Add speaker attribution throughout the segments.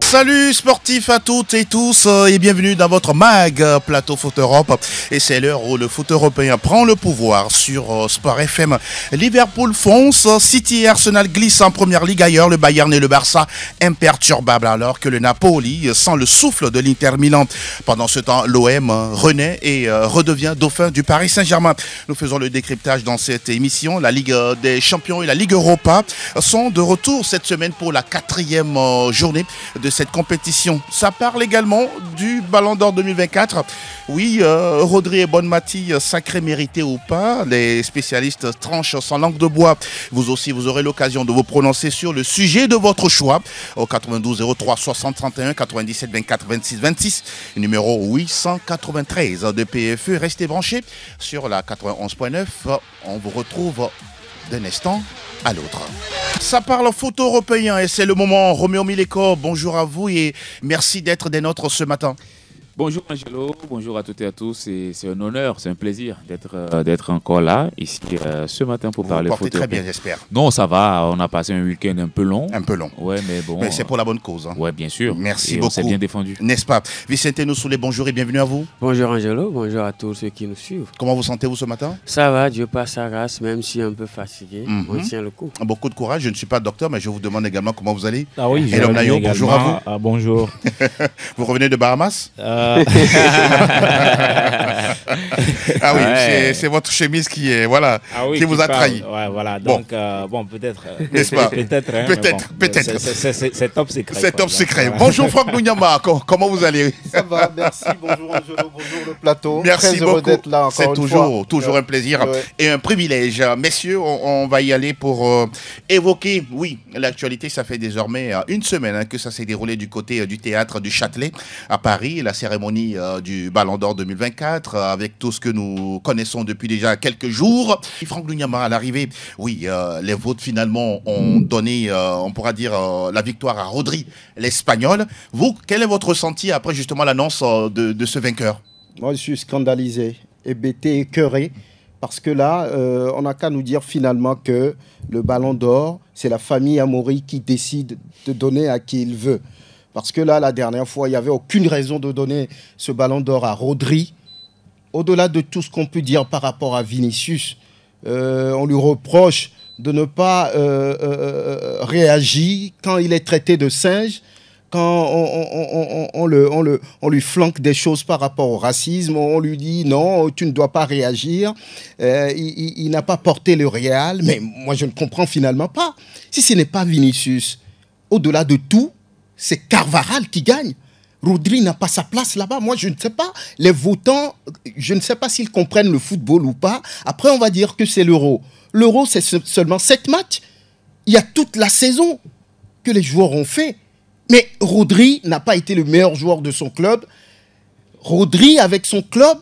Speaker 1: Salut sportifs à toutes et tous et bienvenue dans votre mag Plateau Foot Europe. Et c'est l'heure où le foot européen prend le pouvoir sur Sport FM. Liverpool fonce, City et Arsenal glissent en première ligue. Ailleurs, le Bayern et le Barça imperturbables alors que le Napoli sent le souffle de l'Inter Milan. Pendant ce temps, l'OM renaît et redevient dauphin du Paris Saint-Germain. Nous faisons le décryptage dans cette émission. La Ligue des Champions et la Ligue Europa sont de retour cette semaine pour la 4e journée de cette compétition. Ça parle également du Ballon d'Or 2024. Oui, Rodri et Bonmati, sacré mérité ou pas, les spécialistes tranchent sans langue de bois. Vous aussi, vous aurez l'occasion de vous prononcer sur le sujet de votre choix au 92 03 60 31 97 24 26 26, numéro 893 de PFE. Restez branchés sur la 91.9. On vous retrouve d'un instant à l'autre. Ça parle foot européen et c'est le moment. Roméo Mileko, bonjour à vous et merci d'être des nôtres ce matin.
Speaker 2: Bonjour Angelo, bonjour à toutes et à tous. C'est un honneur, c'est un plaisir d'être encore là, ici, ce matin pour parler foot.
Speaker 1: Vous portez très bien, j'espère.
Speaker 2: Non, ça va, on a passé un week-end un peu long.
Speaker 1: Un peu long.
Speaker 2: Ouais, mais bon.
Speaker 1: Mais c'est pour la bonne cause. Hein.
Speaker 2: Ouais, bien sûr.
Speaker 1: Merci
Speaker 2: et
Speaker 1: beaucoup.
Speaker 2: On s'est bien défendu.
Speaker 1: N'est-ce pas? Vicente Noussoulé, bonjour et bienvenue à vous.
Speaker 3: Bonjour Angelo, bonjour à tous ceux qui nous suivent.
Speaker 1: Comment vous sentez-vous ce matin?
Speaker 3: Ça va, Dieu passe sa grâce, même si un peu fatigué, on tient le coup.
Speaker 1: Beaucoup de courage, je ne suis pas docteur, mais je vous demande également comment vous allez.
Speaker 4: Ah oui,
Speaker 1: Elom Nayo, bonjour à vous.
Speaker 4: Ah, bonjour.
Speaker 1: Vous revenez de Bahamas? Ah oui, ouais. C'est votre chemise qui est qui vous a trahi.
Speaker 4: Ouais, voilà. Donc bon peut-être.
Speaker 1: N'est-ce pas?
Speaker 4: Peut-être. Hein,
Speaker 1: peut-être.
Speaker 4: C'est top secret.
Speaker 1: C'est top secret. Bonjour Franck Nounyama, comment vous allez?
Speaker 5: Ça va, merci. Bonjour Angelo, bonjour le plateau.
Speaker 1: Merci
Speaker 5: Très heureux d'être là encore
Speaker 1: une fois. C'est toujours un plaisir et un privilège. Messieurs, on va y aller pour évoquer, oui, l'actualité. Ça fait désormais une semaine que ça s'est déroulé du côté du théâtre du Châtelet à Paris, la cérémonie du Ballon d'Or 2024 avec tout ce que nous connaissons depuis déjà quelques jours. Franck Nounyama, à l'arrivée, oui, les votes finalement ont donné, on pourra dire, la victoire à Rodri, l'Espagnol. Vous, quel est votre ressenti après justement l'annonce de ce vainqueur?
Speaker 5: Moi, je suis scandalisé, hébété, écœuré, parce que là, on n'a qu'à nous dire finalement que le Ballon d'Or, c'est la famille Amaury qui décide de donner à qui il veut. Parce que là, la dernière fois, il n'y avait aucune raison de donner ce Ballon d'Or à Rodri. Au-delà de tout ce qu'on peut dire par rapport à Vinicius, on lui reproche de ne pas réagir quand il est traité de singe, quand on lui flanque des choses par rapport au racisme, on lui dit non, tu ne dois pas réagir, il n'a pas porté le Real, mais moi je ne comprends finalement pas. Si ce n'est pas Vinicius, au-delà de tout, c'est Carvajal qui gagne. Rodri n'a pas sa place là-bas. Moi, je ne sais pas. Les votants, je ne sais pas s'ils comprennent le football ou pas. Après, on va dire que c'est l'Euro. L'Euro, c'est seulement 7 matchs. Il y a toute la saison que les joueurs ont fait. Mais Rodri n'a pas été le meilleur joueur de son club. Rodri, avec son club,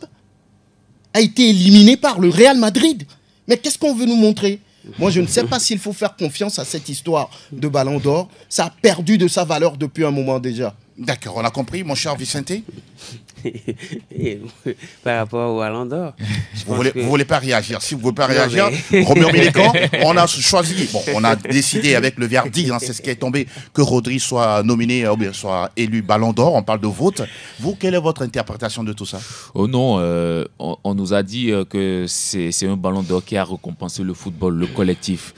Speaker 5: a été éliminé par le Real Madrid. Mais qu'est-ce qu'on veut nous montrer ? Moi, je ne sais pas s'il faut faire confiance à cette histoire de Ballon d'Or. Ça a perdu de sa valeur depuis un moment déjà.
Speaker 1: D'accord, on a compris, mon cher Vicente.
Speaker 3: Par rapport au Ballon d'Or.
Speaker 1: Vous voulez pas réagir. Si vous ne voulez pas réagir, Roméo Mileko, on a choisi, on a décidé avec le verdict, c'est ce qui est tombé, que Rodri soit nominé, ou bien soit élu Ballon d'Or. On parle de vote. Vous, quelle est votre interprétation de tout ça?
Speaker 2: Oh non, on nous a dit que c'est un Ballon d'Or qui a récompensé le football, le collectif.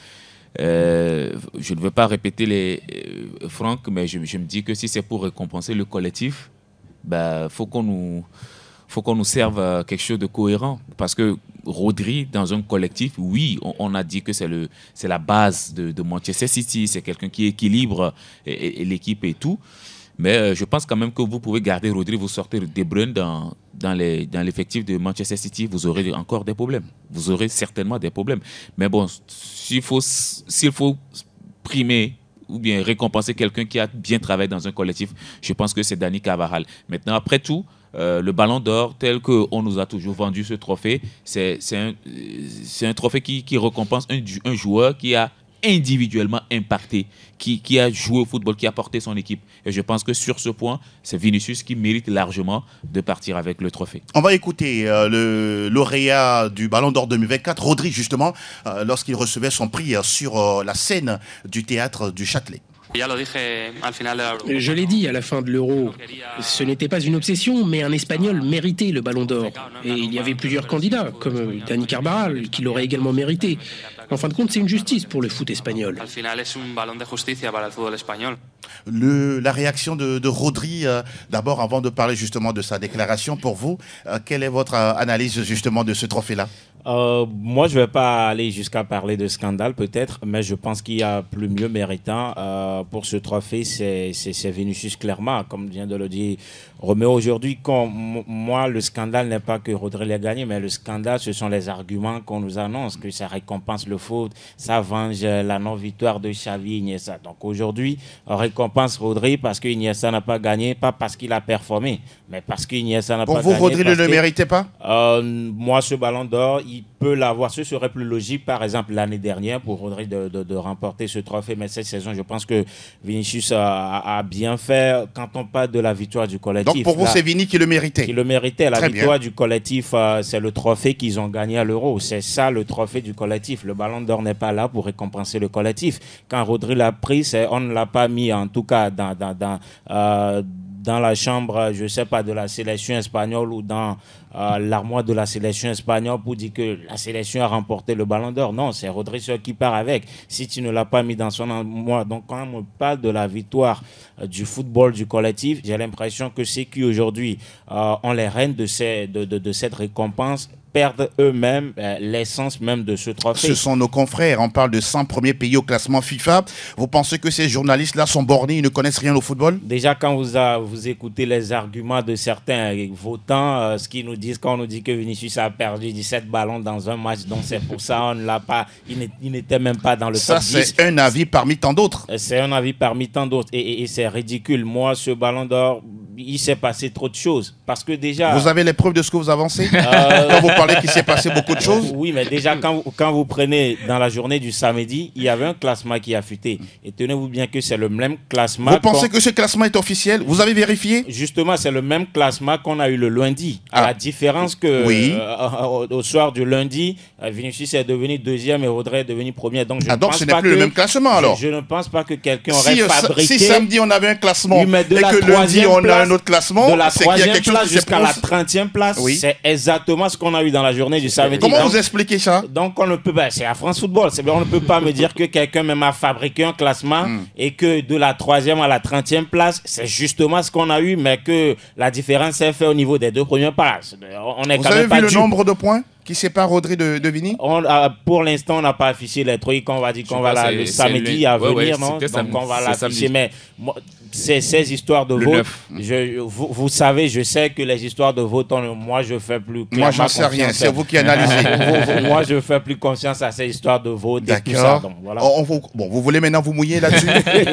Speaker 2: Je ne veux pas répéter Franck, mais je me dis que si c'est pour récompenser le collectif, faut qu'on nous serve quelque chose de cohérent. Parce que Rodri, dans un collectif, oui, on a dit que c'est la base de Manchester City, c'est quelqu'un qui équilibre l'équipe et tout. Mais je pense quand même que vous pouvez garder Rodri, vous sortez De Bruyne dans l'effectif de Manchester City, vous aurez encore des problèmes. Vous aurez certainement des problèmes. Mais bon, s'il faut primer ou bien récompenser quelqu'un qui a bien travaillé dans un collectif, je pense que c'est Dani Carvajal. Maintenant, après tout, le Ballon d'Or, tel qu'on nous a toujours vendu ce trophée, c'est un trophée qui récompense un joueur qui a individuellement impacté, qui a joué au football, qui a porté son équipe. Et je pense que sur ce point, c'est Vinicius qui mérite largement de partir avec le trophée.
Speaker 1: On va écouter le lauréat du Ballon d'Or 2024, Rodri, justement, lorsqu'il recevait son prix sur la scène du théâtre du Châtelet.
Speaker 6: Je l'ai dit à la fin de l'Euro, ce n'était pas une obsession, mais un Espagnol méritait le Ballon d'Or. Et il y avait plusieurs candidats, comme Dani Carvajal, qui l'aurait également mérité. En fin de compte, c'est une justice pour le foot espagnol.
Speaker 1: La réaction de Rodri, d'abord, avant de parler justement de sa déclaration, pour vous, quelle est votre analyse justement de ce trophée-là?
Speaker 4: Moi, je ne vais pas aller jusqu'à parler de scandale peut-être, mais je pense qu'il y a plus mieux méritant pour ce trophée, c'est Vinicius clairement, comme vient de le dire Roméo aujourd'hui. Moi, le scandale n'est pas que Rodri l'ait gagné, mais le scandale, ce sont les arguments qu'on nous annonce, que ça récompense le foot, ça venge la non-victoire de Xavi et Iniesta. Donc aujourd'hui, on récompense Rodri parce que Iniesta n'a pas gagné, pas parce qu'il a performé, mais parce que Iniesta n'a pas gagné.
Speaker 1: Pour vous, Rodri ne le méritait pas?
Speaker 4: Moi, ce Ballon d'Or, il peut l'avoir. Ce serait plus logique, par exemple, l'année dernière pour Rodri de remporter ce trophée. Mais cette saison, je pense que Vinicius a bien fait quand on parle de la victoire du collectif.
Speaker 1: Donc pour vous, c'est Vini qui le méritait?
Speaker 4: Qui le méritait. La
Speaker 1: Très
Speaker 4: victoire
Speaker 1: bien.
Speaker 4: du collectif, c'est le trophée qu'ils ont gagné à l'Euro. C'est ça le trophée du collectif. Le Ballon d'Or n'est pas là pour récompenser le collectif. Quand Rodri l'a pris, on ne l'a pas mis, en tout cas, dans la chambre, je ne sais pas, de la sélection espagnole ou dans l'armoire de la sélection espagnole pour dire que la sélection a remporté le Ballon d'Or. Non, c'est Rodri seul qui part avec. Si tu ne l'as pas mis dans son armoire. Donc quand on me parle de la victoire du football du collectif, j'ai l'impression que ceux qui aujourd'hui ont les rênes de cette récompense perdent eux-mêmes l'essence même de ce trophée.
Speaker 1: Ce sont nos confrères. On parle de 100 premiers pays au classement FIFA. Vous pensez que ces journalistes-là sont bornés, ils ne connaissent rien au football?
Speaker 4: Déjà, quand vous écoutez les arguments de certains votants, ce qu'ils nous disent, quand on nous dit que Vinicius a perdu 17 ballons dans un match, donc c'est pour ça on ne l'a pas, il n'était même pas dans le top 10.
Speaker 1: Ça, c'est un avis parmi tant d'autres.
Speaker 4: C'est un avis parmi tant d'autres. Et c'est ridicule. Moi, ce Ballon d'Or, il s'est passé trop de choses. Parce que déjà...
Speaker 1: Vous avez les preuves de ce que vous avancez? Quand vous parlez qu'il s'est passé beaucoup de choses?
Speaker 4: Oui, mais déjà, quand vous prenez dans la journée du samedi, il y avait un classement qui a fuité. Et tenez-vous bien que c'est le même classement...
Speaker 1: Vous pensez que ce classement est officiel? Vous avez vérifié?
Speaker 4: Justement, c'est le même classement qu'on a eu le lundi. À la différence que
Speaker 1: oui.
Speaker 4: Au soir du lundi, Vinicius est devenu deuxième et Rodri est devenu premier. Donc,
Speaker 1: donc ce n'est plus le même classement alors?
Speaker 4: Je ne pense pas que quelqu'un aurait fabriqué...
Speaker 1: Si samedi on avait un classement
Speaker 4: oui,
Speaker 1: et que lundi on a un autre classement,
Speaker 4: de la
Speaker 1: c'est qu'il y a quelque chose
Speaker 4: place jusqu'à la 30e place, oui. C'est exactement ce qu'on a eu dans la journée du samedi.
Speaker 1: Comment vous expliquez ça?
Speaker 4: Donc on ne peut pas, c'est à France Football, on ne peut pas me dire que quelqu'un même a fabriqué un classement et que de la 3e à la 30e place, c'est justement ce qu'on a eu, mais que la différence est faite au niveau des deux premières places.
Speaker 1: Vous avez vu le nombre de points qui sépare Rodri de Vini?
Speaker 4: Pour l'instant, on n'a pas affiché les trucs. On va dire qu'on va le samedi à venir, non? Donc on va l'afficher. Mais ces histoires de vote, vous savez, je sais que les histoires de vote, moi je fais plus.
Speaker 1: Moi j'en sais rien, c'est vous qui analysez.
Speaker 4: Moi je fais plus confiance à ces histoires de vote et tout ça. Donc, voilà.
Speaker 1: Vous voulez maintenant vous mouiller là-dessus?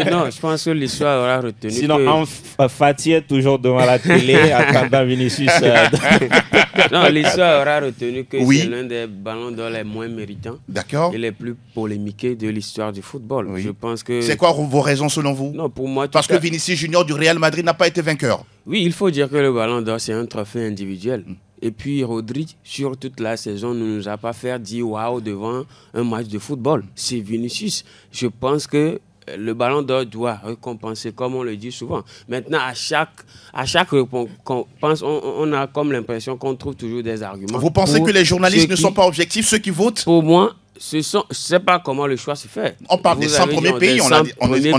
Speaker 3: Non, je pense que l'histoire aura retenu.
Speaker 4: Sinon, Fatih est toujours devant la télé attendant Vinicius.
Speaker 3: Non, l'histoire aura retenu que c'est l'un des ballons d'or les moins méritants et les plus polémiqués de l'histoire du football.
Speaker 1: Oui.
Speaker 3: Je pense que...
Speaker 1: C'est quoi vos raisons selon vous?
Speaker 3: Non, pour moi...
Speaker 1: Parce que Vinicius Junior du Real Madrid n'a pas été vainqueur.
Speaker 3: Oui, il faut dire que le ballon d'or, c'est un trophée individuel. Et puis Rodri, sur toute la saison, ne nous a pas fait dire waouh devant un match de football. C'est Vinicius. Je pense que le ballon d'or doit récompenser, comme on le dit souvent. Maintenant, à chaque réponse, on a comme l'impression qu'on trouve toujours des arguments.
Speaker 1: Vous pensez que les journalistes ne sont pas objectifs, ceux qui votent?
Speaker 3: Pour moi, je ne sais pas comment le choix se fait.
Speaker 1: On parle des 100 premiers pays, on a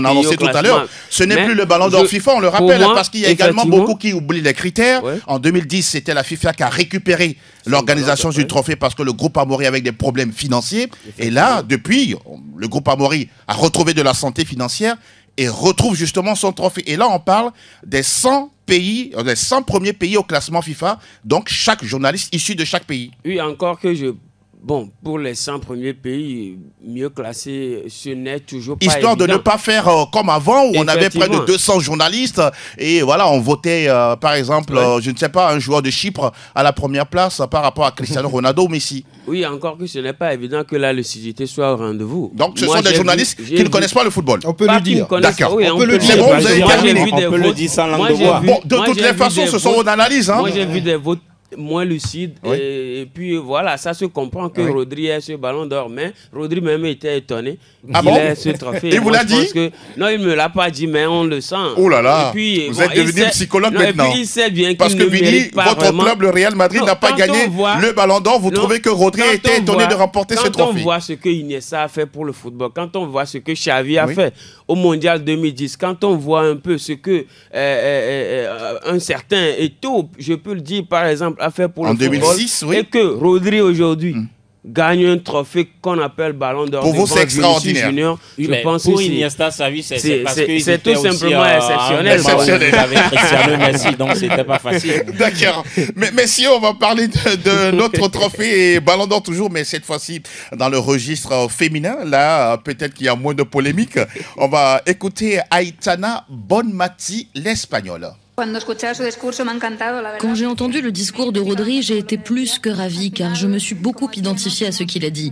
Speaker 1: annoncé tout à l'heure. Ce n'est plus le ballon d'or FIFA, on le rappelle, parce qu'il y a également beaucoup qui oublient les critères. Ouais. En 2010, c'était la FIFA qui a récupéré l'organisation du trophée parce que le groupe Amaury avait des problèmes financiers. Et là, depuis, le groupe Amaury a retrouvé de la santé financière et retrouve justement son trophée. Et là, on parle des 100 pays, des 100 premiers pays au classement FIFA, donc chaque journaliste issu de chaque pays.
Speaker 3: Oui, encore que Bon, pour les 100 premiers pays mieux classés, ce n'est toujours pas
Speaker 1: Histoire
Speaker 3: évident.
Speaker 1: De ne pas faire comme avant, où on avait près de 200 journalistes, et voilà, on votait, par exemple, je ne sais pas, un joueur de Chypre à la première place par rapport à Cristiano Ronaldo ou Messi.
Speaker 3: Oui, encore que ce n'est pas évident que la lucidité soit au rendez-vous.
Speaker 1: Donc ce sont des journalistes qui ne connaissent pas le football.
Speaker 5: On peut le dire.
Speaker 1: D'accord.
Speaker 3: Oui,
Speaker 1: on peut le dire. C'est bon, vous avez terminé.
Speaker 4: On peut le dire sans langue de bois.
Speaker 1: Bon, de toutes les façons, ce sont vos analyses.
Speaker 3: Moi, j'ai vu des votes moins lucide.
Speaker 1: Oui.
Speaker 3: Et puis voilà, ça se comprend que
Speaker 1: Oui.
Speaker 3: Rodri ait ce ballon d'or. Mais Rodri même était étonné
Speaker 1: Ah
Speaker 3: qu'il
Speaker 1: bon?
Speaker 3: ait ce trophée.
Speaker 1: Il vous
Speaker 3: Moi,
Speaker 1: l'a
Speaker 3: je pense
Speaker 1: dit?
Speaker 3: que... Non, il ne me l'a pas dit, mais on le sent.
Speaker 1: Oh là là,
Speaker 3: Et puis,
Speaker 1: vous êtes
Speaker 3: il
Speaker 1: devenu
Speaker 3: sait-
Speaker 1: psychologue
Speaker 3: Non,
Speaker 1: maintenant.
Speaker 3: Et puis il sait bien
Speaker 1: Parce
Speaker 3: qu'il
Speaker 1: que
Speaker 3: ne
Speaker 1: Vini,
Speaker 3: mérite pas
Speaker 1: votre
Speaker 3: vraiment.
Speaker 1: club, le Real Madrid,
Speaker 3: Non,
Speaker 1: n'a pas
Speaker 3: quand
Speaker 1: gagné
Speaker 3: on voit-
Speaker 1: le ballon d'or. Vous
Speaker 3: Non,
Speaker 1: trouvez que Rodri
Speaker 3: quand
Speaker 1: a été
Speaker 3: on
Speaker 1: étonné
Speaker 3: voit-
Speaker 1: de remporter ce
Speaker 3: Quand on
Speaker 1: trophée?
Speaker 3: voit ce que Iniesta a fait pour le football, quand on voit ce que Xavi a
Speaker 1: Oui.
Speaker 3: fait au Mondial 2010, quand on voit un peu ce que un certain Eto'o, je peux le dire par exemple, a fait pour
Speaker 1: En
Speaker 3: le football,
Speaker 1: 2006, oui.
Speaker 3: et que Rodri aujourd'hui gagne un trophée qu'on appelle Ballon d'Or.
Speaker 1: Pour vous,
Speaker 3: devant
Speaker 1: c'est
Speaker 3: Vinicius
Speaker 1: extraordinaire.
Speaker 3: Junior.
Speaker 4: Oui,
Speaker 3: Je
Speaker 4: mais
Speaker 3: pense
Speaker 4: pour
Speaker 3: que
Speaker 4: Iniesta, Xavi, c'est
Speaker 3: c'est-
Speaker 4: parce
Speaker 3: c'est-
Speaker 4: qu'il
Speaker 3: c'est
Speaker 4: était
Speaker 3: tout
Speaker 4: aussi,
Speaker 3: simplement exceptionnel.
Speaker 1: Exceptionnel.
Speaker 4: Avec Cristiano Messi, donc c'était pas facile.
Speaker 1: D'accord. Mais si on va parler de notre trophée et Ballon d'Or toujours, mais cette fois-ci dans le registre féminin, là, peut-être qu'il y a moins de polémique. On va écouter Aitana Bonmati, l'Espagnole.
Speaker 7: Quand j'ai entendu le discours de Rodri, j'ai été plus que ravie car je me suis beaucoup identifiée à ce qu'il a dit.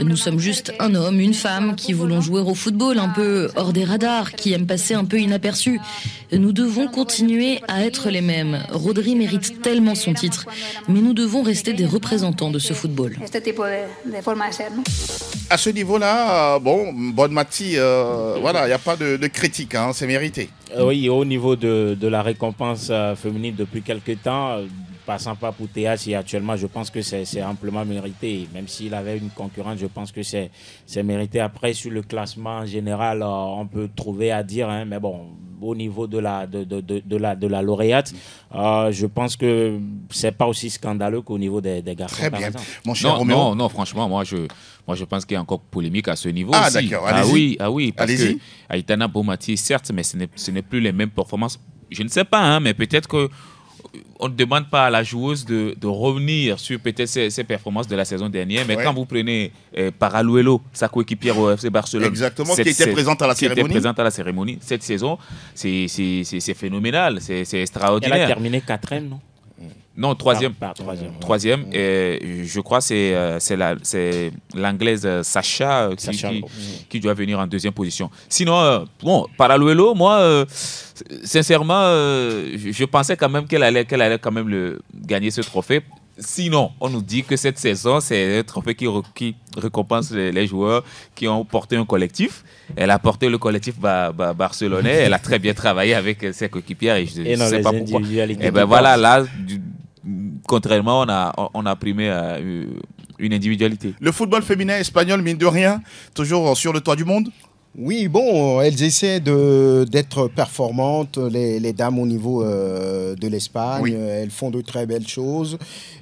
Speaker 7: Nous sommes juste un homme, une femme qui voulons jouer au football un peu hors des radars, qui aiment passer un peu inaperçus. Nous devons continuer à être les mêmes. Rodri mérite tellement son titre, mais nous devons rester des représentants de ce football.
Speaker 1: À ce niveau-là, bon, Bonmati, voilà, il n'y a pas de critique, hein, c'est mérité.
Speaker 4: Oui, au niveau de la récompense féminine depuis quelques temps, passant pas pour Théâtre, actuellement, je pense que c'est amplement mérité. Même s'il avait une concurrente, je pense que c'est mérité. Après, sur le classement en général, on peut trouver à dire, hein, mais bon, au niveau de la lauréate, je pense que c'est pas aussi scandaleux qu'au niveau des garçons.
Speaker 1: Très
Speaker 4: par
Speaker 1: bien.
Speaker 4: exemple.
Speaker 1: Mon cher Roméo.
Speaker 2: Non, franchement, moi je pense qu'il y a encore polémique à ce niveau
Speaker 1: Ah,
Speaker 2: aussi.
Speaker 1: d'accord, allez-y.
Speaker 2: Ah oui, parce
Speaker 1: Allez-y.
Speaker 2: que Aitana Bonmati, certes, mais ce n'est plus les mêmes performances. Je ne sais pas, hein, mais peut-être que on ne demande pas à la joueuse de revenir sur peut-être ses performances de la saison dernière, mais
Speaker 1: Ouais.
Speaker 2: quand vous prenez Paraluelo, sa coéquipière au FC Barcelone,
Speaker 1: Exactement, qui était présente à la
Speaker 2: qui était
Speaker 1: cérémonie.
Speaker 2: présente à la cérémonie, cette saison, c'est phénoménal, c'est
Speaker 4: Elle a
Speaker 2: extraordinaire.
Speaker 4: terminé 4e, non?
Speaker 2: Non, troisième.
Speaker 4: Troisième.
Speaker 2: Et je crois que c'est l'anglaise Sacha, qui doit venir en deuxième position. Sinon, bon, Paraluelo, moi, sincèrement, je pensais quand même qu'elle allait quand même gagner ce trophée. Sinon, on nous dit que cette saison, c'est un trophée qui récompense les joueurs qui ont porté un collectif. Elle a porté le collectif barcelonais. Elle a très bien travaillé avec ses coéquipières. Et je ne sais pas pourquoi. Et ben voilà, là, contrairement, on a primé une individualité.
Speaker 1: Le football féminin espagnol, mine de rien, toujours sur le toit du monde.
Speaker 5: Oui, bon, elles essaient d'être performantes, les dames au niveau de l'Espagne.
Speaker 1: Oui.
Speaker 5: Elles font de très belles choses.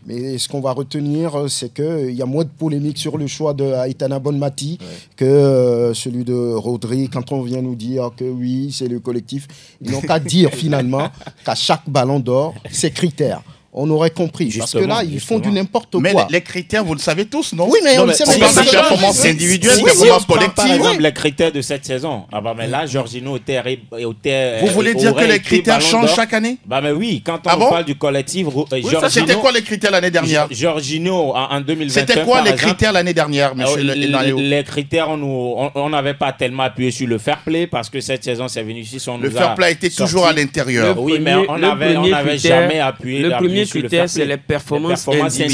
Speaker 5: Mais ce qu'on va retenir, c'est qu'il y a moins de polémique sur le choix de Aitana Bonmati que celui de Rodri. Quand on vient nous dire que oui, c'est le collectif, ils n'ont qu'à dire finalement qu'à chaque ballon d'or, ses critères. On aurait compris. Parce que là, ils font du n'importe quoi.
Speaker 1: Mais les critères, vous le savez tous, non?
Speaker 5: Oui, mais on le
Speaker 1: On
Speaker 5: sait
Speaker 1: parle de performance individuelle,
Speaker 4: Si
Speaker 1: performance
Speaker 4: on prend, par
Speaker 1: collective.
Speaker 4: exemple, les critères de cette saison, mais là, Jorginho
Speaker 1: Vous voulez dire que
Speaker 4: aurait
Speaker 1: les
Speaker 4: été
Speaker 1: critères
Speaker 4: Ballon
Speaker 1: changent
Speaker 4: d'Or.
Speaker 1: chaque année?
Speaker 4: Mais oui, quand
Speaker 1: Ah
Speaker 4: on
Speaker 1: bon?
Speaker 4: parle du collectif,
Speaker 1: Oui, ça, c'était quoi les critères l'année dernière?
Speaker 4: Jorginho, en 2021,
Speaker 1: C'était quoi
Speaker 4: par
Speaker 1: les
Speaker 4: exemple,
Speaker 1: critères l'année dernière, monsieur Naléo?
Speaker 4: les critères, on n'avait pas tellement appuyé sur le fair play parce que cette saison, c'est venu ici.
Speaker 1: Le fair play était toujours à l'intérieur.
Speaker 4: Oui, mais on n'avait jamais appuyé.
Speaker 3: Le premier
Speaker 4: sur le
Speaker 3: critère,
Speaker 4: fair
Speaker 3: c'est
Speaker 4: play.
Speaker 3: les performances individuelles.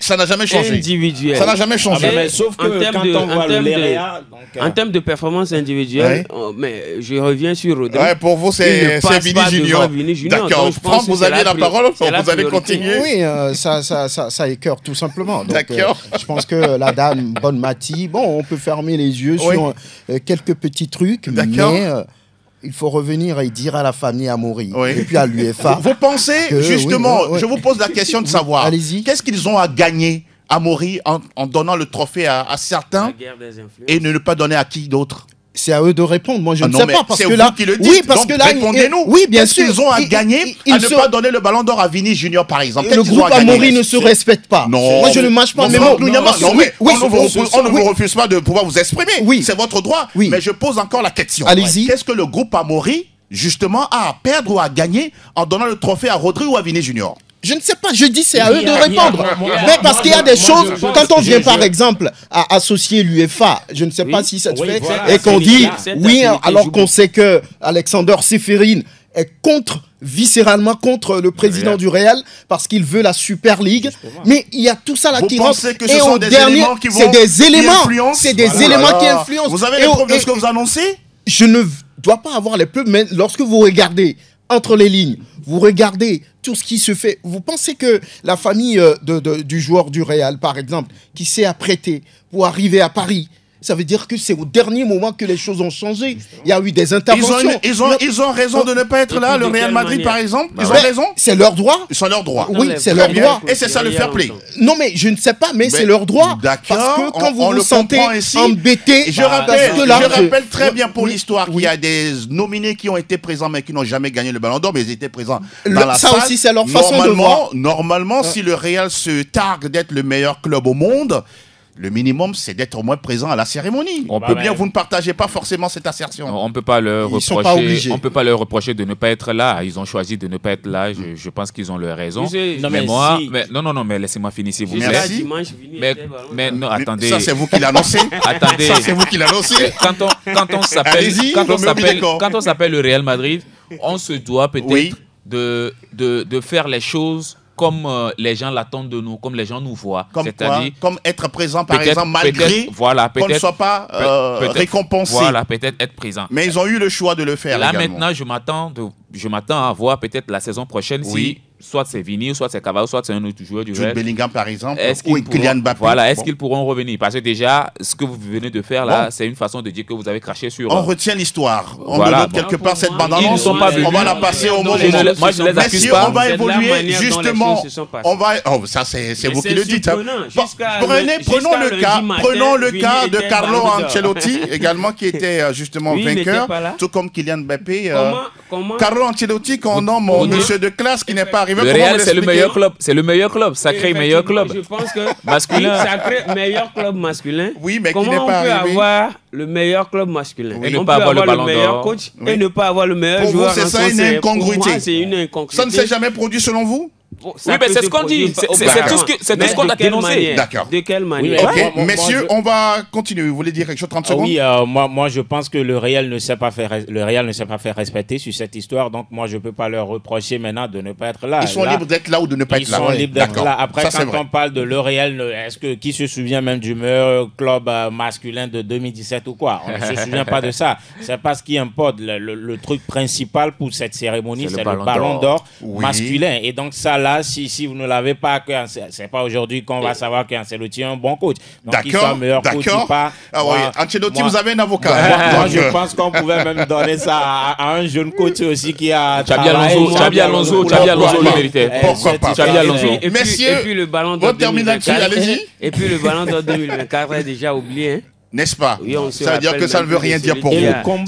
Speaker 1: Ça n'a jamais changé.
Speaker 3: Individuelles.
Speaker 1: Ça n'a jamais changé.
Speaker 4: Mais sauf que
Speaker 3: En termes
Speaker 4: quand
Speaker 3: de-
Speaker 4: on voit
Speaker 3: en
Speaker 4: le
Speaker 3: termes de-
Speaker 4: Léréa...
Speaker 3: En termes de performance individuelle, mais je reviens sur Rodri.
Speaker 1: Ouais, pour vous,
Speaker 3: Il
Speaker 1: c'est
Speaker 3: ne passe
Speaker 1: Vini
Speaker 3: pas
Speaker 1: Junior.
Speaker 3: devant Vini Junior.
Speaker 1: D'accord.
Speaker 3: Donc, je pense
Speaker 1: Franck,
Speaker 3: que
Speaker 1: vous
Speaker 3: c'est
Speaker 1: aviez la parole,
Speaker 3: c'est la
Speaker 1: vous allez
Speaker 3: priorité.
Speaker 1: continuer.
Speaker 5: Oui, ça écœure tout simplement. Donc,
Speaker 1: D'accord.
Speaker 5: je pense que la dame Bonmati, bon, on peut fermer les yeux
Speaker 1: Oui.
Speaker 5: sur quelques petits trucs,
Speaker 1: D'accord.
Speaker 5: mais il faut revenir et dire à la famille Amaury
Speaker 1: Oui.
Speaker 5: et puis à l'UEFA.
Speaker 1: Vous pensez,
Speaker 5: Que-
Speaker 1: justement,
Speaker 5: oui, oui, oui.
Speaker 1: je vous pose la question de savoir,
Speaker 5: Allez-y.
Speaker 1: qu'est-ce qu'ils ont à gagner à Maury en donnant le trophée à certains
Speaker 3: La guerre des influences.
Speaker 1: et ne le pas donner à qui d'autre?
Speaker 5: C'est à eux de répondre. Moi, je
Speaker 1: Ah
Speaker 5: ne
Speaker 1: non,
Speaker 5: sais
Speaker 1: mais
Speaker 5: pas parce
Speaker 1: c'est
Speaker 5: que
Speaker 1: vous
Speaker 5: là,
Speaker 1: qui le dites,
Speaker 5: oui, parce
Speaker 1: donc
Speaker 5: que là,
Speaker 1: répondez-nous.
Speaker 5: oui, bien
Speaker 1: Qu'est-ce
Speaker 5: sûr,
Speaker 1: qu'ils ont à gagner
Speaker 5: ils
Speaker 1: à ne
Speaker 5: se-
Speaker 1: pas donner le ballon d'or à Vini Junior, par exemple?
Speaker 5: Le
Speaker 1: Qu'est-ce qu'ils ont
Speaker 5: groupe
Speaker 1: à gagner?
Speaker 5: Amaury ne se respecte pas.
Speaker 1: Non.
Speaker 5: Moi, je ne mâche pas
Speaker 1: Non,
Speaker 5: mes
Speaker 1: Franck
Speaker 5: mots.
Speaker 1: Nouyama, non, mais
Speaker 5: Oui,
Speaker 1: on ne vous refuse pas de pouvoir vous exprimer.
Speaker 5: Oui.
Speaker 1: C'est votre droit.
Speaker 5: Oui.
Speaker 1: Mais je pose encore la question.
Speaker 5: Allez-y.
Speaker 1: Qu'est-ce que le groupe Amaury, justement, a à perdre ou à gagner en donnant le trophée à Rodri ou à Vini Junior?
Speaker 5: Je ne sais pas, je dis c'est à eux
Speaker 4: Il y
Speaker 5: de
Speaker 4: a-
Speaker 5: répondre.
Speaker 4: moi,
Speaker 5: Mais parce
Speaker 4: moi,
Speaker 5: qu'il y a
Speaker 4: je-
Speaker 5: des
Speaker 4: moi,
Speaker 5: choses,
Speaker 4: je pense-
Speaker 5: quand on vient
Speaker 4: je-
Speaker 5: par exemple à associer l'UEFA, je ne sais pas si ça se
Speaker 4: Oui,
Speaker 5: fait,
Speaker 4: voilà,
Speaker 5: et qu'on
Speaker 4: c'est
Speaker 5: dit,
Speaker 4: l'État.
Speaker 3: Cette
Speaker 5: oui,
Speaker 3: activité
Speaker 5: alors
Speaker 3: joue
Speaker 5: qu'on sait que Alexander Seferin est contre viscéralement contre le président du Real parce qu'il veut la Super League. Mais il y a tout ça là qui rentre.
Speaker 1: Que ce sont des éléments qui vont
Speaker 5: c'est des éléments, qui
Speaker 1: influencent.
Speaker 5: influencent.
Speaker 1: Vous avez les preuves de ce que vous annoncez?
Speaker 5: Je ne dois pas avoir les preuves, mais lorsque vous regardez entre les lignes, vous regardez tout ce qui se fait. Vous pensez que la famille du joueur du Real, par exemple, qui s'est apprêté pour arriver à Paris, ça veut dire que c'est au dernier moment que les choses ont changé. Il y a eu des interventions.
Speaker 1: Ils ont raison de ne pas être là. Le Real Madrid, par exemple, ils ont raison.
Speaker 5: C'est leur droit.
Speaker 1: C'est leur droit.
Speaker 5: Oui, c'est leur droit.
Speaker 1: Et c'est ça le fair play.
Speaker 5: Non, mais je ne sais pas, mais c'est leur droit.
Speaker 1: D'accord.
Speaker 5: Parce que quand vous vous sentez embêté,
Speaker 1: je rappelle très bien pour l'histoire qu'il y a des nominés qui ont été présents mais qui n'ont jamais gagné le Ballon d'Or, mais ils étaient présents dans la salle.
Speaker 5: Ça aussi, c'est leur façon de voir.
Speaker 1: Normalement, si le Real se targue d'être le meilleur club au monde, le minimum, c'est d'être au moins présent à la cérémonie. Vous ne partagez pas forcément cette assertion.
Speaker 2: On ne peut pas leur reprocher de ne pas être là. Ils ont choisi de ne pas être là. Je pense qu'ils ont leur raison. Mais laissez-moi finir s'il vous plaît.
Speaker 1: Merci.
Speaker 2: Mais non, attendez.
Speaker 1: Ça, c'est vous qui l'annoncez.
Speaker 2: Attendez.
Speaker 1: Ça, c'est vous qui l'annoncez.
Speaker 2: Quand on s'appelle le Real Madrid, on se doit peut-être de faire les choses comme les gens l'attendent de nous, comme les gens nous voient.
Speaker 1: C'est-à-dire comme être présent, par exemple, malgré qu'on ne soit pas récompensé.
Speaker 2: Voilà, peut-être être présent.
Speaker 1: Mais ils ont eu le choix de le faire.
Speaker 2: Là,
Speaker 1: également.
Speaker 2: maintenant, je m'attends à voir peut-être la saison prochaine si soit c'est Vini, soit c'est Cavani, soit c'est un autre joueur du Real.
Speaker 1: Jude Bellingham, par exemple, ou Kylian Mbappé.
Speaker 2: Voilà, est-ce qu'ils pourront revenir? Parce que déjà, ce que vous venez de faire là, c'est une façon de dire que vous avez craché sur...
Speaker 1: On retient l'histoire. On note quelque part cette bande-annonce. On va la passer au moment.
Speaker 2: Moi, je ne les accuse pas.
Speaker 1: On va évoluer justement. Ça, c'est vous qui le dites. Prenons le cas de Carlo Ancelotti, également, qui était justement vainqueur, tout comme Kylian Mbappé. Carlo Ancelotti, qu'on nomme monsieur de classe, qui n'est pas arrivé.
Speaker 2: Le Real, c'est le meilleur club. C'est le meilleur club. Sacré meilleur club.
Speaker 3: Je pense que
Speaker 2: masculin.
Speaker 3: Sacré meilleur club masculin.
Speaker 1: Oui, mais
Speaker 3: comment on peut avoir le meilleur club masculin
Speaker 2: et ne pas avoir le
Speaker 3: meilleur coach et ne pas avoir le meilleur joueur?
Speaker 1: Pour vous, c'est ça une incongruité.
Speaker 3: C'est une incongruité.
Speaker 1: Ça ne s'est jamais produit selon vous?
Speaker 2: Oui, mais c'est ce qu'on dit. C'est tout ce qu'on a dénoncé.
Speaker 1: D'accord.
Speaker 3: De quelle manière?
Speaker 1: Ok, messieurs, on va continuer. Vous voulez dire quelque chose, 30 secondes?
Speaker 4: Oui, moi, je pense que le Real ne s'est pas fait respecter sur cette histoire. Donc, moi, je ne peux pas leur reprocher maintenant de ne pas être là.
Speaker 1: Ils sont libres d'être là ou de ne pas être là.
Speaker 4: Ils sont libres d'être là. Après, quand on parle de le Real, qui se souvient même du meilleur club masculin de 2017 ou quoi? On ne se souvient pas de ça. C'est pas ce qui importe. Le truc principal pour cette cérémonie, c'est le ballon d'or masculin. Et donc, ça, là, si vous ne l'avez pas, c'est pas aujourd'hui qu'on va savoir qu'Ancelotti est un bon coach. Donc, qu'il soit meilleur coach ou pas.
Speaker 1: Ancelotti, vous avez un avocat.
Speaker 4: Moi, je pense qu'on pouvait même donner ça à un jeune coach aussi qui a...
Speaker 2: Xabi Alonso le méritait.
Speaker 1: Pourquoi pas?
Speaker 2: Xabi Alonso.
Speaker 1: Messieurs,
Speaker 3: et puis le ballon d'or
Speaker 1: 2024, allez-y.
Speaker 3: Et puis le ballon d'or 2024 est déjà oublié, hein?
Speaker 1: N'est-ce pas?
Speaker 3: Oui,
Speaker 1: ça veut dire que ça ne veut rien dire pour vous.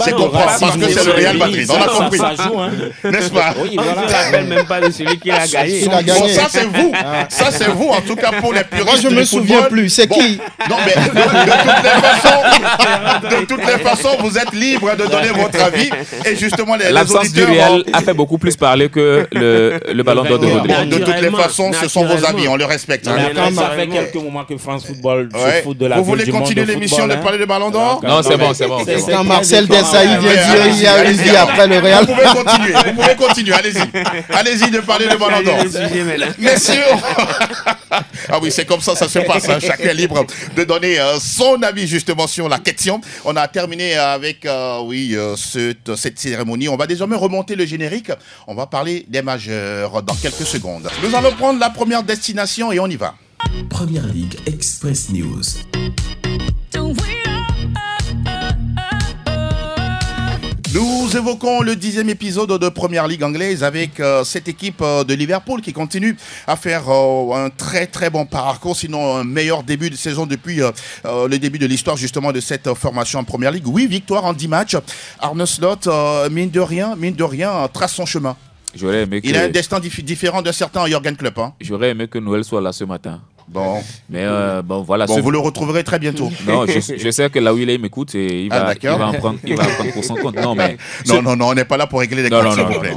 Speaker 3: C'est
Speaker 1: comprendre parce que c'est le Real Madrid. On a compris. N'est-ce pas?
Speaker 3: On ne se rappelle même pas de celui qui l'a gagné.
Speaker 1: Ça, c'est vous. Ça, c'est vous, en tout cas, pour les puristes.
Speaker 5: Moi, je ne me souviens plus. C'est qui?
Speaker 1: Non, mais de toutes les façons, vous êtes libre de donner votre avis. Et justement,
Speaker 2: l'absence du Real a fait beaucoup plus parler que le ballon d'or de Rodri.
Speaker 1: De toutes les façons, ce sont vos avis. On le respecte.
Speaker 4: Ça fait quelques moments que France Football se fout de la
Speaker 1: Vous voulez continuer l'émission de parler de ballon d'or?
Speaker 2: Non, c'est bon.
Speaker 5: Quand Marcel Desailly vient dire il y a une vie après le Real.
Speaker 1: Vous pouvez continuer, allez-y de parler de ballon d'or. Messieurs, ah oui, c'est comme ça se passe, hein. Chacun est libre de donner son avis justement sur la question. On a terminé avec cette cérémonie. On va désormais remonter le générique. On va parler des majeurs dans quelques secondes. Nous allons prendre la première destination et on y va.
Speaker 8: Première Ligue Express News.
Speaker 1: Nous évoquons le 10e épisode de Première Ligue anglaise avec cette équipe de Liverpool qui continue à faire un très très bon parcours, sinon un meilleur début de saison depuis le début de l'histoire justement de cette formation en Première Ligue. Oui, victoire en 10 matchs. Arne Slot, mine de rien, trace son chemin. Il a un destin différent d'un certain Jürgen Klopp. Hein.
Speaker 2: J'aurais aimé que Noël soit là ce matin.
Speaker 1: Bon.
Speaker 2: Mais voilà.
Speaker 1: Vous le retrouverez très bientôt.
Speaker 2: Non, je sais que là où il est, il m'écoute et il va en prendre pour son compte. Non, mais
Speaker 1: non, on n'est pas là pour régler des comptes, s'il vous plaît.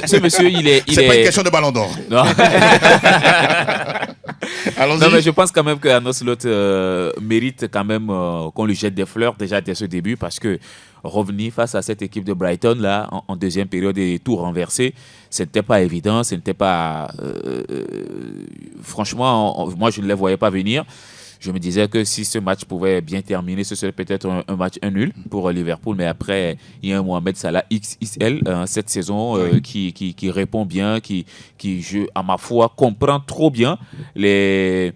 Speaker 2: Ce monsieur, il est.
Speaker 1: C'est pas une question de ballon d'or.
Speaker 2: Non.
Speaker 1: Allons-y.
Speaker 2: Non, mais je pense quand même que Arne Slot mérite quand même qu'on lui jette des fleurs déjà dès ce début parce que revenir face à cette équipe de Brighton là en deuxième période et tout renversé. Ce n'était pas évident, ce n'était pas... franchement, moi je ne les voyais pas venir. Je me disais que si ce match pouvait bien terminer, ce serait peut-être un match 1-0 pour Liverpool. Mais après, il y a un Mohamed Salah XXL cette saison qui répond bien, qui à ma foi, comprend trop bien le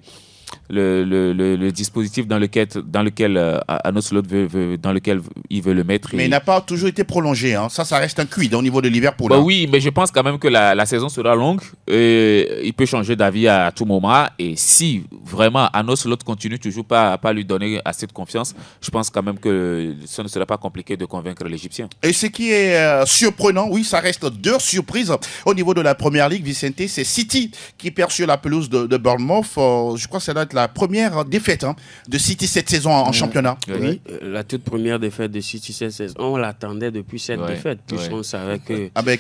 Speaker 2: dispositif dans lequel Ancelotti dans lequel il veut le mettre.
Speaker 1: Mais il n'a pas toujours été prolongé. Hein. Ça reste un quid au niveau de Liverpool.
Speaker 2: Bah oui, mais je pense quand même que la saison sera longue. Et il peut changer d'avis à tout moment. Et si vraiment Ancelotti continue toujours pas à lui donner assez de confiance, je pense quand même que ce ne sera pas compliqué de convaincre l'Égyptien.
Speaker 1: Et ce qui est surprenant, oui, ça reste 2 surprises au niveau de la Première Ligue, Vicente. C'est City qui perd sur la pelouse de Bournemouth. Je crois que ça doit être la première défaite de City cette saison en championnat.
Speaker 3: Oui, la toute première défaite de City cette saison, on l'attendait depuis cette défaite, puisqu'on savait que...
Speaker 1: Ah ben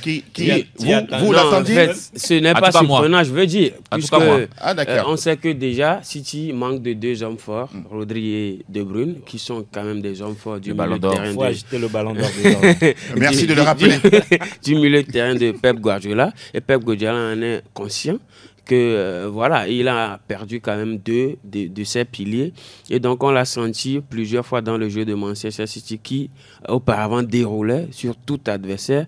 Speaker 1: vous l'attendiez?
Speaker 3: En fait, ce n'est pas surprenant, je veux dire, puisque on sait que déjà City manque de 2 hommes forts, Rodri et De Bruyne, qui sont quand même des hommes forts du milieu de terrain.
Speaker 4: Il faut ajouter le ballon d'or.
Speaker 1: Merci de le rappeler.
Speaker 3: Du milieu de terrain de Pep Guardiola, et Pep Guardiola en est conscient. Que voilà, il a perdu quand même 2 de ses piliers. Et donc, on l'a senti plusieurs fois dans le jeu de Manchester City qui, auparavant, déroulait sur tout adversaire.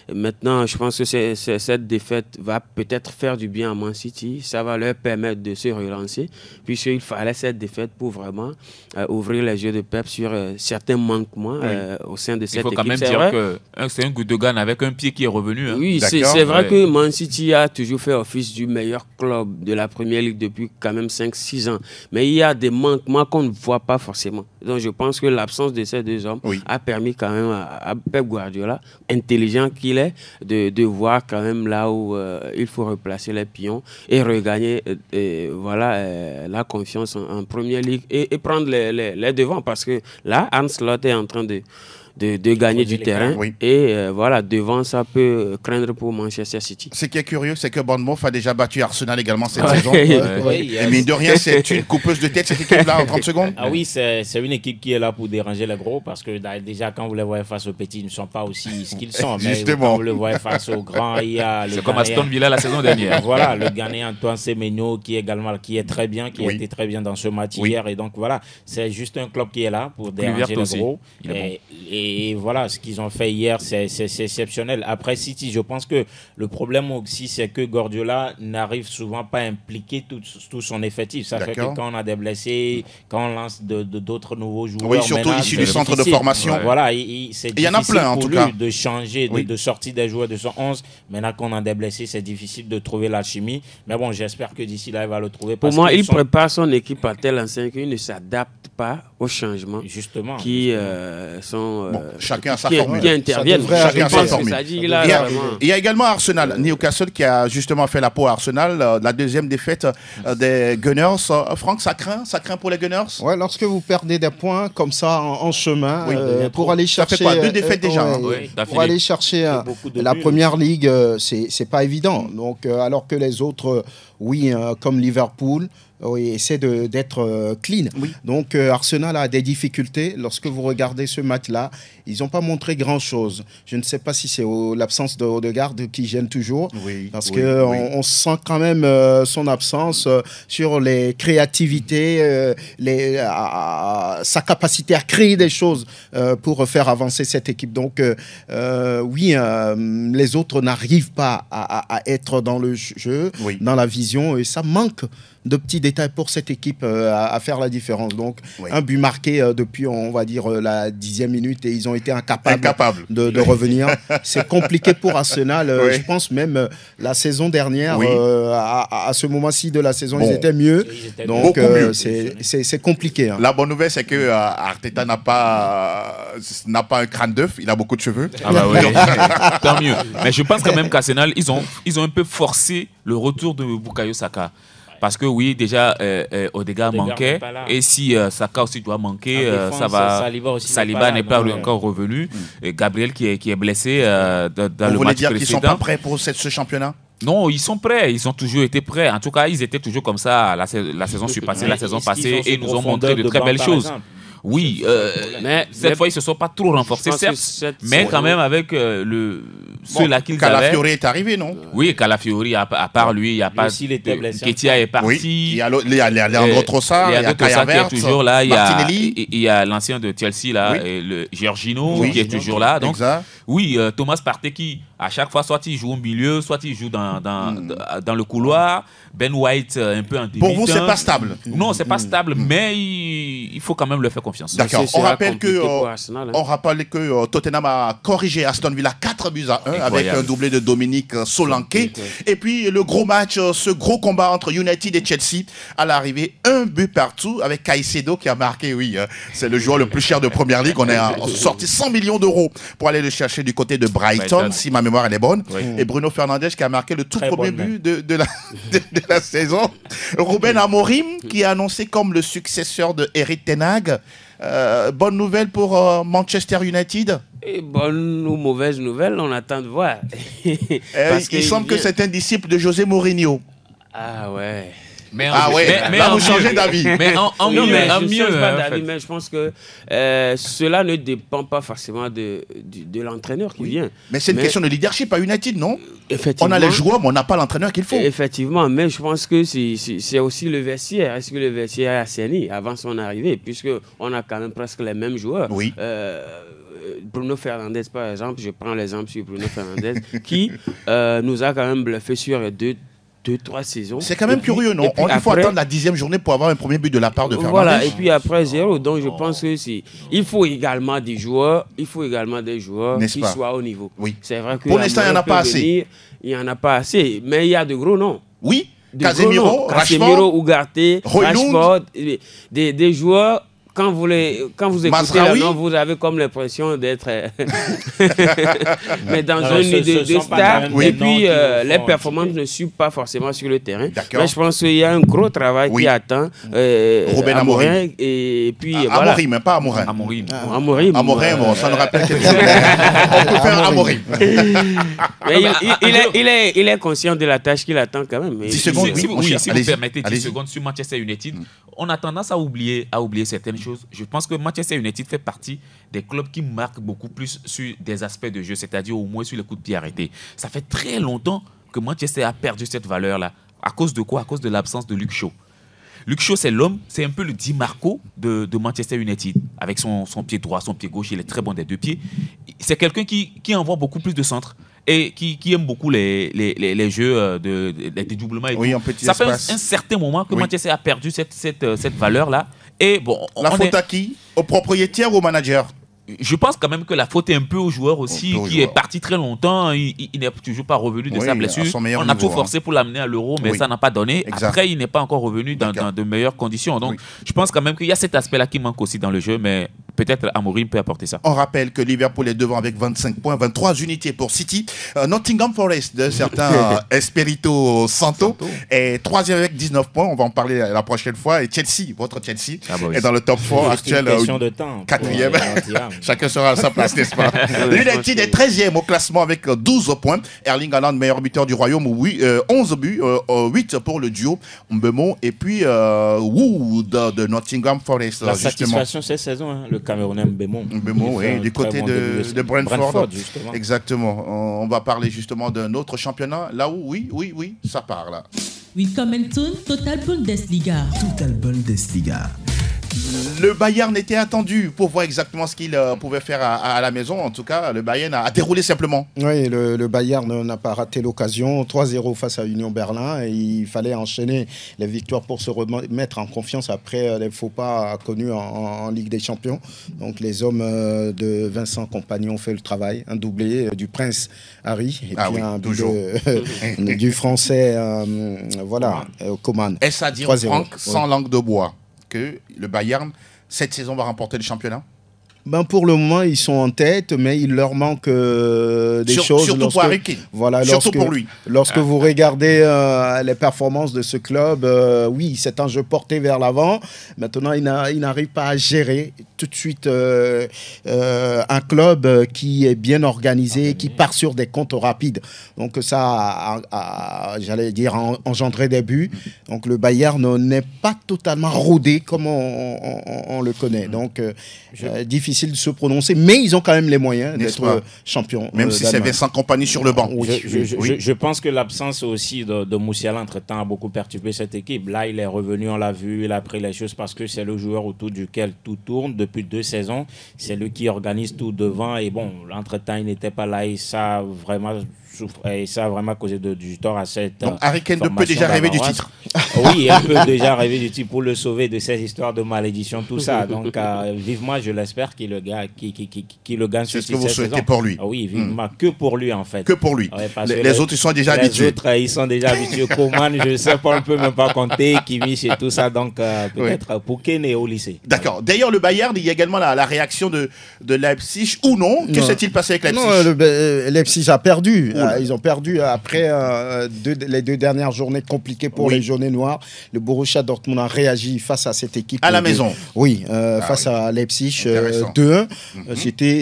Speaker 3: Et maintenant, je pense que cette défaite va peut-être faire du bien à Man City. Ça va leur permettre de se relancer, puisqu'il fallait cette défaite pour vraiment ouvrir les yeux de Pep sur certains manquements au sein de cette équipe.
Speaker 2: Il faut quand même dire que c'est un Gundogan avec un pied qui est revenu. Hein.
Speaker 3: Oui, c'est vrai que Man City a toujours fait office du meilleur club de la Première Ligue depuis quand même 5-6 ans. Mais il y a des manquements qu'on ne voit pas forcément. Donc je pense que l'absence de ces 2 hommes a permis quand même à Pep Guardiola, intelligent qu'il est, de voir quand même là où il faut replacer les pions et regagner la confiance en Première Ligue et prendre les devants. Parce que là, Arne Slot est en train de gagner du terrain. Et devant, ça peut craindre pour Manchester City.
Speaker 1: Ce qui est curieux, c'est que Bournemouth a déjà battu Arsenal également cette saison. Et mine de rien, c'est une coupeuse de tête, cette équipe-là, en 30 secondes.
Speaker 4: Ah oui, c'est une équipe qui est là pour déranger les gros, parce que déjà, quand vous les voyez face aux petits, ils ne sont pas aussi ce qu'ils sont. Mais quand vous les voyez face aux grands, il y a le...
Speaker 2: C'est comme Aston Villa la saison dernière.
Speaker 4: Voilà, le Ghanéen Antoine Semenyo, qui est très bien, qui a été très bien dans ce match hier. Et donc voilà, c'est juste un club qui est là pour déranger les gros. Et voilà, ce qu'ils ont fait hier, c'est exceptionnel. Après City, je pense que le problème aussi, c'est que Guardiola n'arrive souvent pas à impliquer tout son effectif. Ça fait que quand on a des blessés, quand on lance d'autres nouveaux joueurs...
Speaker 1: surtout issus du centre de formation.
Speaker 4: Voilà, c'est difficile
Speaker 1: y en a plein, en tout cas.
Speaker 4: De changer, de sortir des joueurs de son 11. Maintenant qu'on a des blessés, c'est difficile de trouver l'alchimie. Mais bon, j'espère que d'ici là, il va le trouver.
Speaker 3: Pour moi, il prépare son équipe à tel enseigne qu'il ne s'adapte pas aux changements qui sont...
Speaker 1: chacun a sa formule.
Speaker 3: Qui interviennent.
Speaker 1: Chacun a sa formule. Il y a également Arsenal. Newcastle qui a justement fait la peau à Arsenal. La deuxième défaite des Gunners. Franck, ça craint pour les Gunners?
Speaker 5: Ouais, lorsque vous perdez des points comme ça en chemin, pour aller chercher...
Speaker 1: Ça fait quoi, 2 défaites déjà?
Speaker 5: Pour aller chercher la Première Ligue, c'est pas évident. Donc, alors que les autres, comme Liverpool... essaie d'être clean. Donc Arsenal a des difficultés. Lorsque vous regardez ce match-là, ils n'ont pas montré grand-chose. Je ne sais pas si c'est l'absence de Odegaard qui gêne toujours, parce qu'on sent quand même son absence sur les créativités, sa capacité à créer des choses pour faire avancer cette équipe. Donc les autres n'arrivent pas à être dans le jeu, dans la vision, et ça manque de petits détails pour cette équipe à faire la différence. Donc, un but marqué depuis, on va dire, la 10e minute, et ils ont été incapables de revenir. C'est compliqué pour Arsenal. Je pense même la saison dernière, à ce moment-ci de la saison, ils étaient mieux. Donc, c'est compliqué.
Speaker 1: La bonne nouvelle, c'est que Arteta n'a pas un crâne d'œuf, il a beaucoup de cheveux.
Speaker 2: Ah bah oui, tant mieux. Mais je pense quand même qu'Arsenal, ils ont un peu forcé le retour de Bukayo Saka. Parce que déjà, Odegaard manquait. Et si Saka aussi doit manquer, défense, ça va. Saliba n'est pas encore revenu. Et Gabriel qui est blessé dans le match précédent. Vous voulez dire qu'ils ne sont
Speaker 1: pas prêts pour ce championnat?
Speaker 2: Non, ils sont prêts. Ils ont toujours été prêts. En tout cas, ils étaient toujours comme ça la saison passée, et ils nous ont montré de très belles choses. Oui,
Speaker 3: Mais
Speaker 2: cette fois, ils ne se sont pas trop renforcés, certes, mais quand même avec ceux-là qu'ils avaient.
Speaker 1: Calafiori est arrivé, non?
Speaker 2: Oui, Calafiori, à part lui, il n'y a pas. Ketia est parti.
Speaker 1: Oui, il y a Leandro Trossard, il y a Kai Havertz,
Speaker 2: qui est toujours là.
Speaker 1: Martinelli.
Speaker 2: Il y a l'ancien de Chelsea, là, et le Giorgino, qui est toujours là. Donc, oui, Thomas Partey qui, à chaque fois, soit il joue au milieu, soit il joue dans le couloir. Ben White, un peu en débutant.
Speaker 1: Pour vous, c'est pas stable?
Speaker 2: Non, c'est pas stable, mais il faut quand même leur faire confiance.
Speaker 1: D'accord. On rappelle que Tottenham a corrigé Aston Villa 4-1 avec un doublé de Dominique Solanke. Et puis le gros match, ce gros combat entre United et Chelsea, à l'arrivée, 1 but partout avec Caicedo qui a marqué, c'est le joueur le plus cher de Première Ligue. On a sorti 100 millions d'euros pour aller le chercher du côté de Brighton, si ma mémoire elle est bonne. Et Bruno Fernandes qui a marqué le tout premier but de la saison. Ruben Amorim qui est annoncé comme le successeur de Erik ten Hag. Bonne nouvelle pour Manchester United?
Speaker 3: Et bonne ou mauvaise nouvelle, on attend de voir.
Speaker 1: Il semble que c'est un disciple de José Mourinho.
Speaker 3: Ah ouais.
Speaker 2: Mais
Speaker 1: là, vous changez d'avis.
Speaker 2: Mais en mieux,
Speaker 3: je ne change pas d'avis, mais je pense que cela ne dépend pas forcément de l'entraîneur qui vient.
Speaker 1: Mais c'est une question de leadership à United, non?
Speaker 3: Effectivement.
Speaker 1: On a les joueurs, mais on n'a pas l'entraîneur qu'il faut.
Speaker 3: Effectivement, mais je pense que c'est aussi le vestiaire. Est-ce que le vestiaire a assaini avant son arrivée? Puisqu'on a quand même presque les mêmes joueurs.
Speaker 1: Oui.
Speaker 3: Bruno Fernandes, par exemple, je prends l'exemple sur Bruno Fernandes, qui nous a quand même bluffé sur 2-3 saisons.
Speaker 1: C'est quand même curieux, non? Il faut attendre la 10e journée pour avoir un premier but de la part de Fernandes.
Speaker 3: Voilà, et puis après 0. Donc je pense que il faut également des joueurs, qui soient au niveau.
Speaker 1: Oui.
Speaker 3: C'est vrai que
Speaker 1: pour l'instant, il n'y en a pas assez.
Speaker 3: Il n'y en a pas assez, mais il y a de gros noms.
Speaker 1: Oui, Casemiro, Rashford,
Speaker 3: Ugarte, Rashford, des joueurs. Quand vous écoutez leur nom, vous avez comme l'impression d'être mais dans un nid de stars. Et puis, les performances ne suivent pas forcément sur le terrain. Mais je pense qu'il y a un gros travail qui attend
Speaker 1: Ruben Amorim.
Speaker 3: Et puis,
Speaker 1: Amorim, pas Amorim.
Speaker 3: Amorim,
Speaker 1: bon, ça nous rappelle quelque chose. On peut faire Amorim.
Speaker 3: Mais il est conscient de la tâche qu'il attend quand même.
Speaker 1: 10 secondes,
Speaker 2: si vous permettez 10 secondes sur Manchester United, on a tendance à oublier certaines choses. Je pense que Manchester United fait partie des clubs qui marquent beaucoup plus sur des aspects de jeu, c'est-à-dire au moins sur les coups de pied arrêtés. Ça fait très longtemps que Manchester a perdu cette valeur-là. À cause de quoi? À cause de l'absence de Luke Shaw. Luke Shaw, c'est l'homme, c'est un peu le Di Marco de Manchester United. Avec son pied droit, son pied gauche, il est très bon des deux pieds. C'est quelqu'un qui envoie beaucoup plus de centres et qui aime beaucoup les jeux des dédoublements et tout. Ça fait un certain moment que Manchester a perdu cette valeur-là. Et bon,
Speaker 1: la faute à qui? Au propriétaire ou au manager?
Speaker 2: Je pense quand même que la faute est un peu au joueur aussi, est parti très longtemps. Il n'est toujours pas revenu de sa blessure. On a tout forcé pour l'amener à l'Euro, mais ça n'a pas donné. Exact. Après, il n'est pas encore revenu dans de meilleures conditions. Donc, je pense quand même qu'il y a cet aspect-là qui manque aussi dans le jeu, mais peut-être Amorim peut apporter ça.
Speaker 1: On rappelle que Liverpool est devant avec 25 points, 23 unités pour City. Nottingham Forest, de certains Espirito Santo, est 3e avec 19 points. On va en parler la prochaine fois. Et Chelsea, votre Chelsea, est dans le top 4 actuel. 4e. Chacun sera à sa place, n'est-ce pas? United est 13e au classement avec 12 points. Erling Haaland, meilleur buteur du royaume, 11 buts, 8 pour le duo Mbeumo et puis Wood de Nottingham Forest.
Speaker 4: La satisfaction cette saison, le Camerounais Mbeumo.
Speaker 1: Mbeumo, oui, du côté de Brentford. Exactement. On va parler justement d'un autre championnat, là où, oui, ça part là.
Speaker 9: Willkommen zum Total Bundesliga.
Speaker 8: Total Bundesliga.
Speaker 1: Le Bayern était attendu pour voir exactement ce qu'il pouvait faire à la maison. En tout cas, le Bayern a déroulé simplement.
Speaker 5: Oui, le Bayern n'a pas raté l'occasion. 3-0 face à Union Berlin. Et il fallait enchaîner les victoires pour se remettre en confiance après les faux pas connus en Ligue des Champions. Donc les hommes de Vincent Kompany ont fait le travail. Un doublé du Prince Harry et puis un but du Français Coman.
Speaker 1: Est-ce à dire, Franck, sans langue de bois, que le Bayern, cette saison, va remporter le championnat?
Speaker 5: Pour le moment, ils sont en tête, mais il leur manque des choses.
Speaker 1: Surtout pour Harry Kane.
Speaker 5: Voilà,
Speaker 1: surtout pour lui.
Speaker 5: Lorsque vous regardez les performances de ce club, oui, c'est un jeu porté vers l'avant. Maintenant, il n'arrive pas à gérer tout de suite un club qui est bien organisé, qui part sur des comptes rapides. Donc ça j'allais dire, engendré des buts. Donc le Bayern n'est pas totalement rodé comme on le connaît. Donc difficile de se prononcer, mais ils ont quand même les moyens d'être champions.
Speaker 1: Même si c'est Vincent Kompany sur le banc.
Speaker 4: Je pense que l'absence aussi de Moussiala entre-temps a beaucoup perturbé cette équipe. Là, il est revenu, on l'a vu, il a pris les choses parce que c'est le joueur autour duquel tout tourne depuis 2 saisons. C'est lui qui organise tout devant et bon, entre-temps, il n'était pas là et ça a vraiment causé du tort à cette.
Speaker 1: Donc Harry Kane peut déjà rêver du titre.
Speaker 4: Oui, il peut déjà rêver du titre pour le sauver de ces histoires de malédiction, tout ça. Donc vivement, je l'espère qu'il le gagne.
Speaker 1: C'est ce que vous souhaitez pour lui.
Speaker 4: Oui, vivement, que pour lui en fait.
Speaker 1: Que pour lui. Les autres, ils sont déjà habitués.
Speaker 4: Les autres, ils sont déjà habitués. Coman, je ne sais pas, on ne peut même pas compter. Kimmich et tout ça. Donc peut-être pour Kane et au lycée.
Speaker 1: D'accord. D'ailleurs, le Bayern, il y a également la réaction de Leipzig ou non. Que s'est-il passé avec Leipzig?
Speaker 5: Non, Leipzig a perdu. Ils ont perdu après les 2 dernières journées compliquées pour les jaunes et noirs. Le Borussia Dortmund a réagi face à cette équipe.
Speaker 1: À la maison.
Speaker 5: Oui, face à Leipzig 2-1.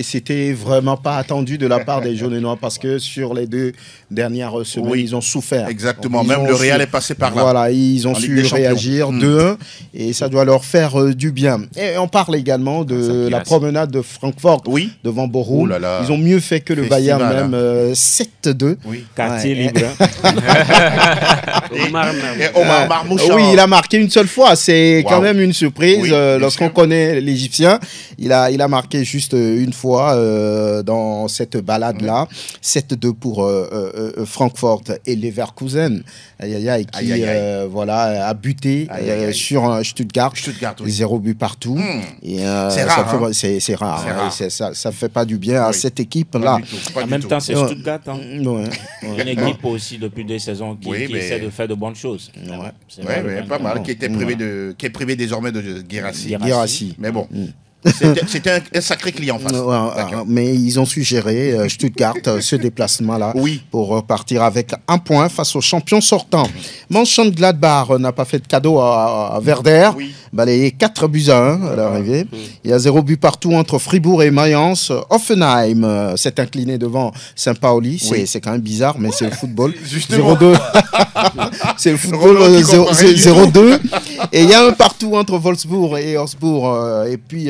Speaker 5: C'était vraiment pas attendu de la part des jaunes et noirs parce que sur les 2 dernières semaines, ils ont souffert.
Speaker 1: Exactement. Même le Real est passé par là.
Speaker 5: Voilà, ils ont su réagir 2-1 et ça doit leur faire du bien. Et on parle également de la promenade de Francfort devant Bochum. Ils ont mieux fait que le Bayern même 7-2.
Speaker 4: Quartier libre.
Speaker 1: Et Omar Marmouche.
Speaker 5: Oui, il a marqué une seule fois. C'est quand même une surprise. Lorsqu'on connaît l'Égyptien, il a marqué juste une fois dans cette balade-là. 7-2 pour Francfort et Leverkusen, qui a buté sur Stuttgart. 0 but partout.
Speaker 1: C'est rare.
Speaker 5: C'est rare. Ça fait pas du bien à cette équipe-là.
Speaker 4: En même temps, c'est Stuttgart. Une équipe aussi depuis 2 saisons qui essaie de faire de bonnes choses.
Speaker 1: Pas mal. Qui est privé désormais de
Speaker 5: Guirassy.
Speaker 1: Mais bon. C'était un sacré client en face.
Speaker 5: Mais ils ont su gérer Stuttgart ce déplacement-là pour partir avec 1 point face aux champions sortants. Mönchengladbach n'a pas fait de cadeau à Werder. Balayé 4-1 à l'arrivée. Il y a 0 but partout entre Fribourg et Mayence. Offenheim s'est incliné devant Saint-Pauli. C'est quand même bizarre, mais c'est le football. 0-2. C'est le football 0-2. Et il y a un partout entre Wolfsburg et Augsbourg. Et puis,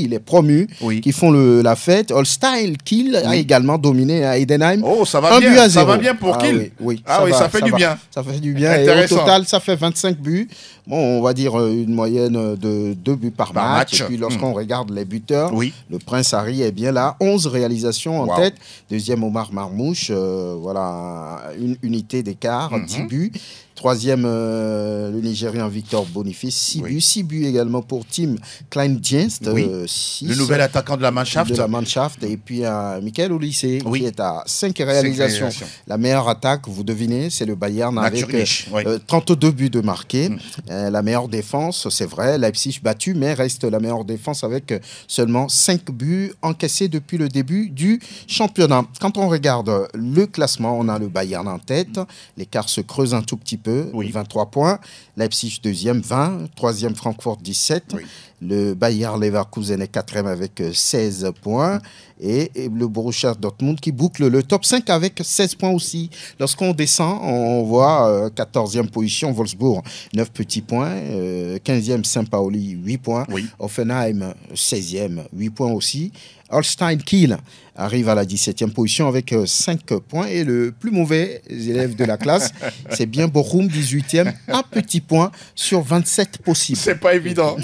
Speaker 5: les promus qui font la fête. Holstein Kiel a également dominé à Heidenheim.
Speaker 1: Oh, ça va bien. Ça va bien pour Kiel. Ça fait du bien.
Speaker 5: Ça fait du bien. Et au total, ça fait 25 buts. Bon, on va dire une moyenne de 2 buts par match. Et puis lorsqu'on regarde les buteurs, le Prince Harry est bien là. 11 réalisations en tête. Deuxième, Omar Marmouche. Une unité d'écart, 10 buts. Troisième, le Nigérian Victor Boniface, 6 buts. 6 buts également pour Tim Kleindienst.
Speaker 1: Le nouvel attaquant de la Mannschaft.
Speaker 5: Et puis Michael Olise, qui est à 5 réalisations. La meilleure attaque, vous devinez, c'est le Bayern avec 32 buts de marqués. La meilleure défense, c'est vrai, Leipzig battu, mais reste la meilleure défense avec seulement 5 buts encaissés depuis le début du championnat. Quand on regarde le classement, on a le Bayern en tête. L'écart se creuse un tout petit peu, 23 points. Leipzig deuxième, 20. Troisième, Francfort, 17. Le Bayer Leverkusen est 4e avec 16 points. Et le Borussia Dortmund qui boucle le top 5 avec 16 points aussi. Lorsqu'on descend, on voit 14e position, Wolfsburg, 9 petits points. 15e, Saint-Pauli, 8 points. Offenheim, 16e, 8 points aussi. Holstein Kiel arrive à la 17e position avec 5 points. Et le plus mauvais élève de la classe, c'est bien Bochum, 18e, un petit point sur 27 possibles.
Speaker 1: C'est pas évident.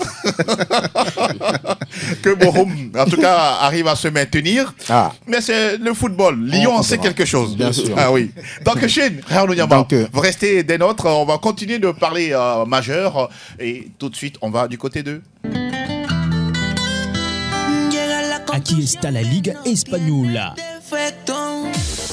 Speaker 1: Que Bochum, en tout cas, arrive à se maintenir. Mais c'est le football. Lyon en sait quelque chose.
Speaker 5: Bien sûr.
Speaker 1: Donc, Chine, vous restez des nôtres. On va continuer de parler majeur. Et tout de suite, on va du côté de...
Speaker 8: Aquí está la Liga Española.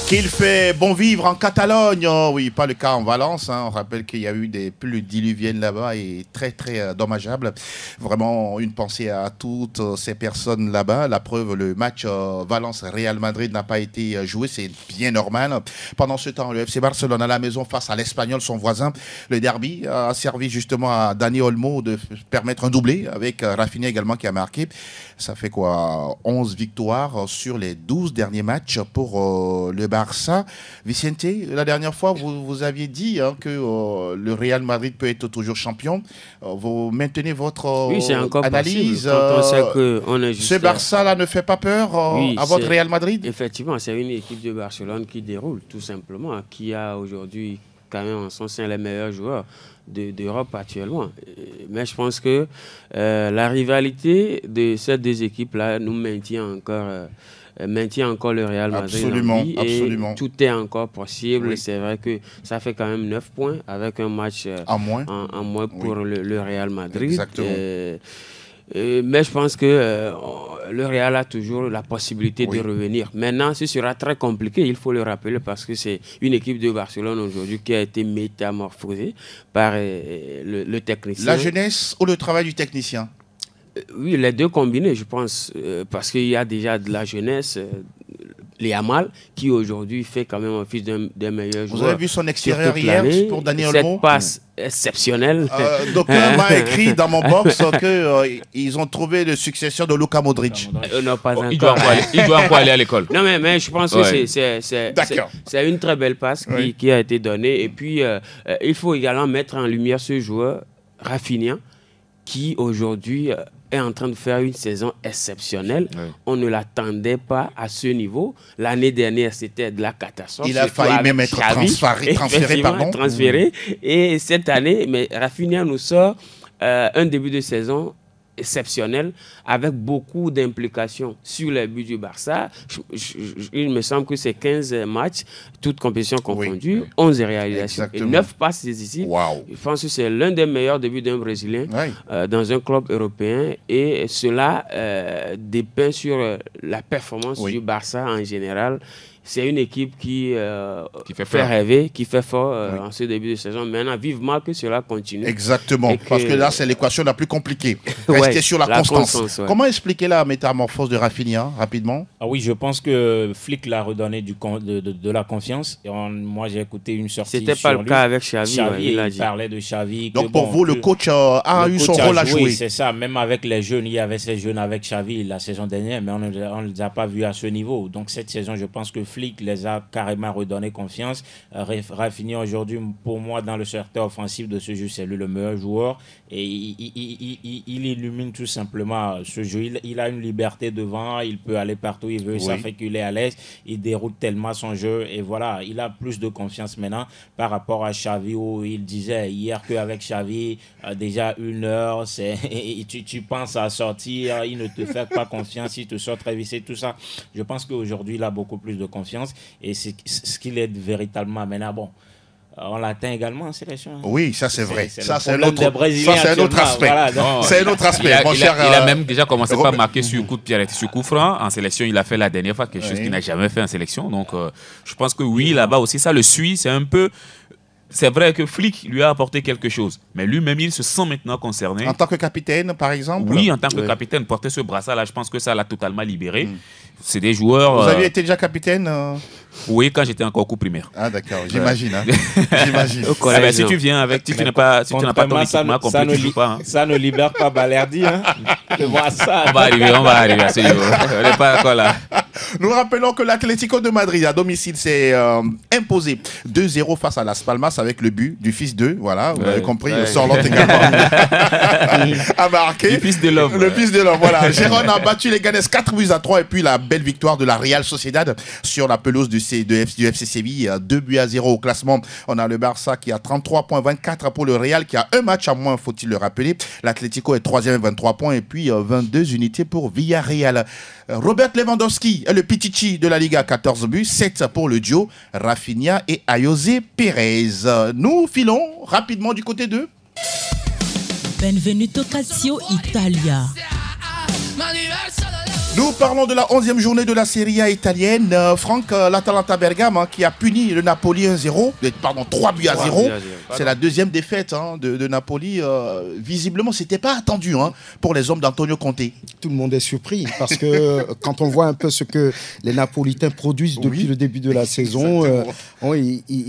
Speaker 1: Qu'il fait bon vivre en Catalogne, oui, pas le cas en Valence. On rappelle qu'il y a eu des pluies diluviennes là-bas et très très dommageable. Vraiment une pensée à toutes ces personnes là-bas. La preuve, le match Valence-Real Madrid n'a pas été joué, c'est bien normal. Pendant ce temps, le FC Barcelone à la maison face à l'Espagnol, son voisin. Le derby a servi justement à Dani Olmo de permettre un doublé avec Rafinha également qui a marqué. Ça fait quoi, 11 victoires sur les 12 derniers matchs pour le Barça. Vicente, la dernière fois, vous aviez dit que le Real Madrid peut être toujours champion. Vous maintenez votre
Speaker 3: oui, c'est encore
Speaker 1: analyse.
Speaker 3: Quand on sait que on est juste
Speaker 1: ce Barça-là ne fait pas peur
Speaker 3: oui,
Speaker 1: à votre Real Madrid?
Speaker 3: Effectivement, c'est une équipe de Barcelone qui déroule, tout simplement, qui a aujourd'hui quand même en son sein les meilleurs joueurs d'Europe actuellement. Mais je pense que la rivalité de ces deux équipes-là nous maintient encore le Real Madrid
Speaker 1: absolument,
Speaker 3: en vie.
Speaker 1: Absolument.
Speaker 3: Et tout est encore possible.
Speaker 1: Oui.
Speaker 3: C'est vrai que ça fait quand même 9 points avec un match en moins pour le Real Madrid.
Speaker 1: Exactement.
Speaker 3: Mais je pense que le Real a toujours la possibilité de revenir. Maintenant, ce sera très compliqué, il faut le rappeler, parce que c'est une équipe de Barcelone aujourd'hui qui a été métamorphosée par le technicien.
Speaker 1: La jeunesse ou le travail du technicien?
Speaker 3: Oui, les deux combinés, je pense, parce qu'il y a déjà de la jeunesse. Les Yamal, qui aujourd'hui fait quand même office des meilleurs joueurs.
Speaker 1: Vous avez vu son extérieur hier pour Dani Olmo?
Speaker 3: Cette passe exceptionnelle.
Speaker 1: Donc, on m'a écrit dans mon box qu'ils ont trouvé le successeur de Luka Modric.
Speaker 3: Non, pas encore.
Speaker 2: Il doit encore aller à l'école.
Speaker 3: Non, mais je pense que c'est une très belle passe qui a été donnée. Et puis, il faut également mettre en lumière ce joueur, Rafinha, qui aujourd'hui est en train de faire une saison exceptionnelle. Oui. On ne l'attendait pas à ce niveau. L'année dernière, c'était de la catastrophe.
Speaker 1: Il a failli même être transféré.
Speaker 3: Et cette année, mais Rafinha nous sort un début de saison exceptionnel avec beaucoup d'implications sur les buts du Barça. Il me semble que c'est 15 matchs, toutes compétitions confondues, 11 réalisations. Exactement. Et 9 passes décisives.
Speaker 1: Wow.
Speaker 3: Je pense que c'est l'un des meilleurs débuts d'un Brésilien dans un club européen, et cela dépeint sur la performance du Barça en général. C'est une équipe qui fait rêver, qui fait fort en ce début de saison. Maintenant, vivement que cela continue.
Speaker 1: Exactement, parce que là, c'est l'équation la plus compliquée. Rester sur la constance. Comment expliquer la métamorphose de Rafinha, rapidement?
Speaker 4: Oui, je pense que Flick l'a redonné de la confiance. Et moi, j'ai écouté une sortie.
Speaker 3: C'était pas le cas avec Xavi.
Speaker 4: Il parlait de Xavi.
Speaker 1: Donc, pour vous, le coach a eu son rôle à jouer.
Speaker 4: C'est ça, même avec les jeunes. Il y avait ces jeunes avec Xavi la saison dernière, mais on ne les a pas vus à ce niveau. Donc, cette saison, je pense que Flick les a carrément redonné confiance. Rafinha aujourd'hui, pour moi, dans le secteur offensif de ce jeu, c'est lui le meilleur joueur, et il illumine tout simplement ce jeu. Il a une liberté devant, il peut aller partout il veut, ça fait qu'il est à l'aise, il déroule tellement son jeu, et voilà, il a plus de confiance maintenant par rapport à Xavi, où il disait hier qu'avec Xavi, déjà 1 heure, tu penses à sortir, il ne te fait pas confiance, il te sort très vite, et tout ça. Je pense qu'aujourd'hui, il a beaucoup plus de confiance. Et c'est ce qu'il est véritablement. Maintenant, bon, on l'atteint également en sélection.
Speaker 1: Oui, ça c'est vrai.
Speaker 4: Ça c'est un autre
Speaker 1: aspect.
Speaker 4: Voilà,
Speaker 1: c'est un autre aspect.
Speaker 2: Il a même déjà commencé par marquer sur coup de pied, sur coup franc. En sélection, il a fait la dernière fois quelque chose qu'il n'a jamais fait en sélection. Donc, je pense que oui, là-bas aussi, ça le suit. C'est un peu... C'est vrai que Flick lui a apporté quelque chose, mais lui-même, il se sent maintenant concerné.
Speaker 1: En tant que capitaine, par exemple?
Speaker 2: Oui, en tant que capitaine, porter ce brassard-là, je pense que ça l'a totalement libéré. C'est des joueurs...
Speaker 1: Vous aviez été déjà capitaine
Speaker 2: Oui, quand j'étais encore au cours primaire.
Speaker 1: Ah d'accord, j'imagine. J'imagine.
Speaker 2: Si tu viens avec, si tu n'as pas ton équipement complet, tu ne joues pas.
Speaker 4: Ça ne libère pas Balerdi.
Speaker 2: On va arriver à ce niveau. On n'est pas encore là.
Speaker 1: Nous rappelons que l'Atlético de Madrid à domicile s'est imposé 2-0 face à Las Palmas avec le but du fils d'eux. Voilà, vous avez compris. Sorlotte également a marqué.
Speaker 2: Le fils de l'homme.
Speaker 1: Le fils de l'homme, voilà. Gérone a battu les Ganes 4-3, et puis la belle victoire de la Real Sociedad sur la pelouse du FC Séville, 2-0 au classement. On a le Barça qui a 33 points, 24 pour le Real qui a un match à moins, faut-il le rappeler. L'Atlético est 3e, 23 points, et puis 22 unités pour Villarreal. Robert Lewandowski est le Pichichi de la Liga, 14 buts, 7 pour le duo Rafinha et Ayoze Pérez. Nous filons rapidement du côté de
Speaker 9: Benvenuto Calcio Italia.
Speaker 1: Nous parlons de la 11e journée de la Serie A italienne. Franck, l'Atalanta Bergame qui a puni le Napoli 1-0, pardon 3-0. C'est la deuxième défaite de Napoli. Visiblement, c'était pas attendu pour les hommes d'Antonio Conte.
Speaker 5: Tout le monde est surpris parce que quand on voit un peu ce que les Napolitains produisent depuis le début de la saison,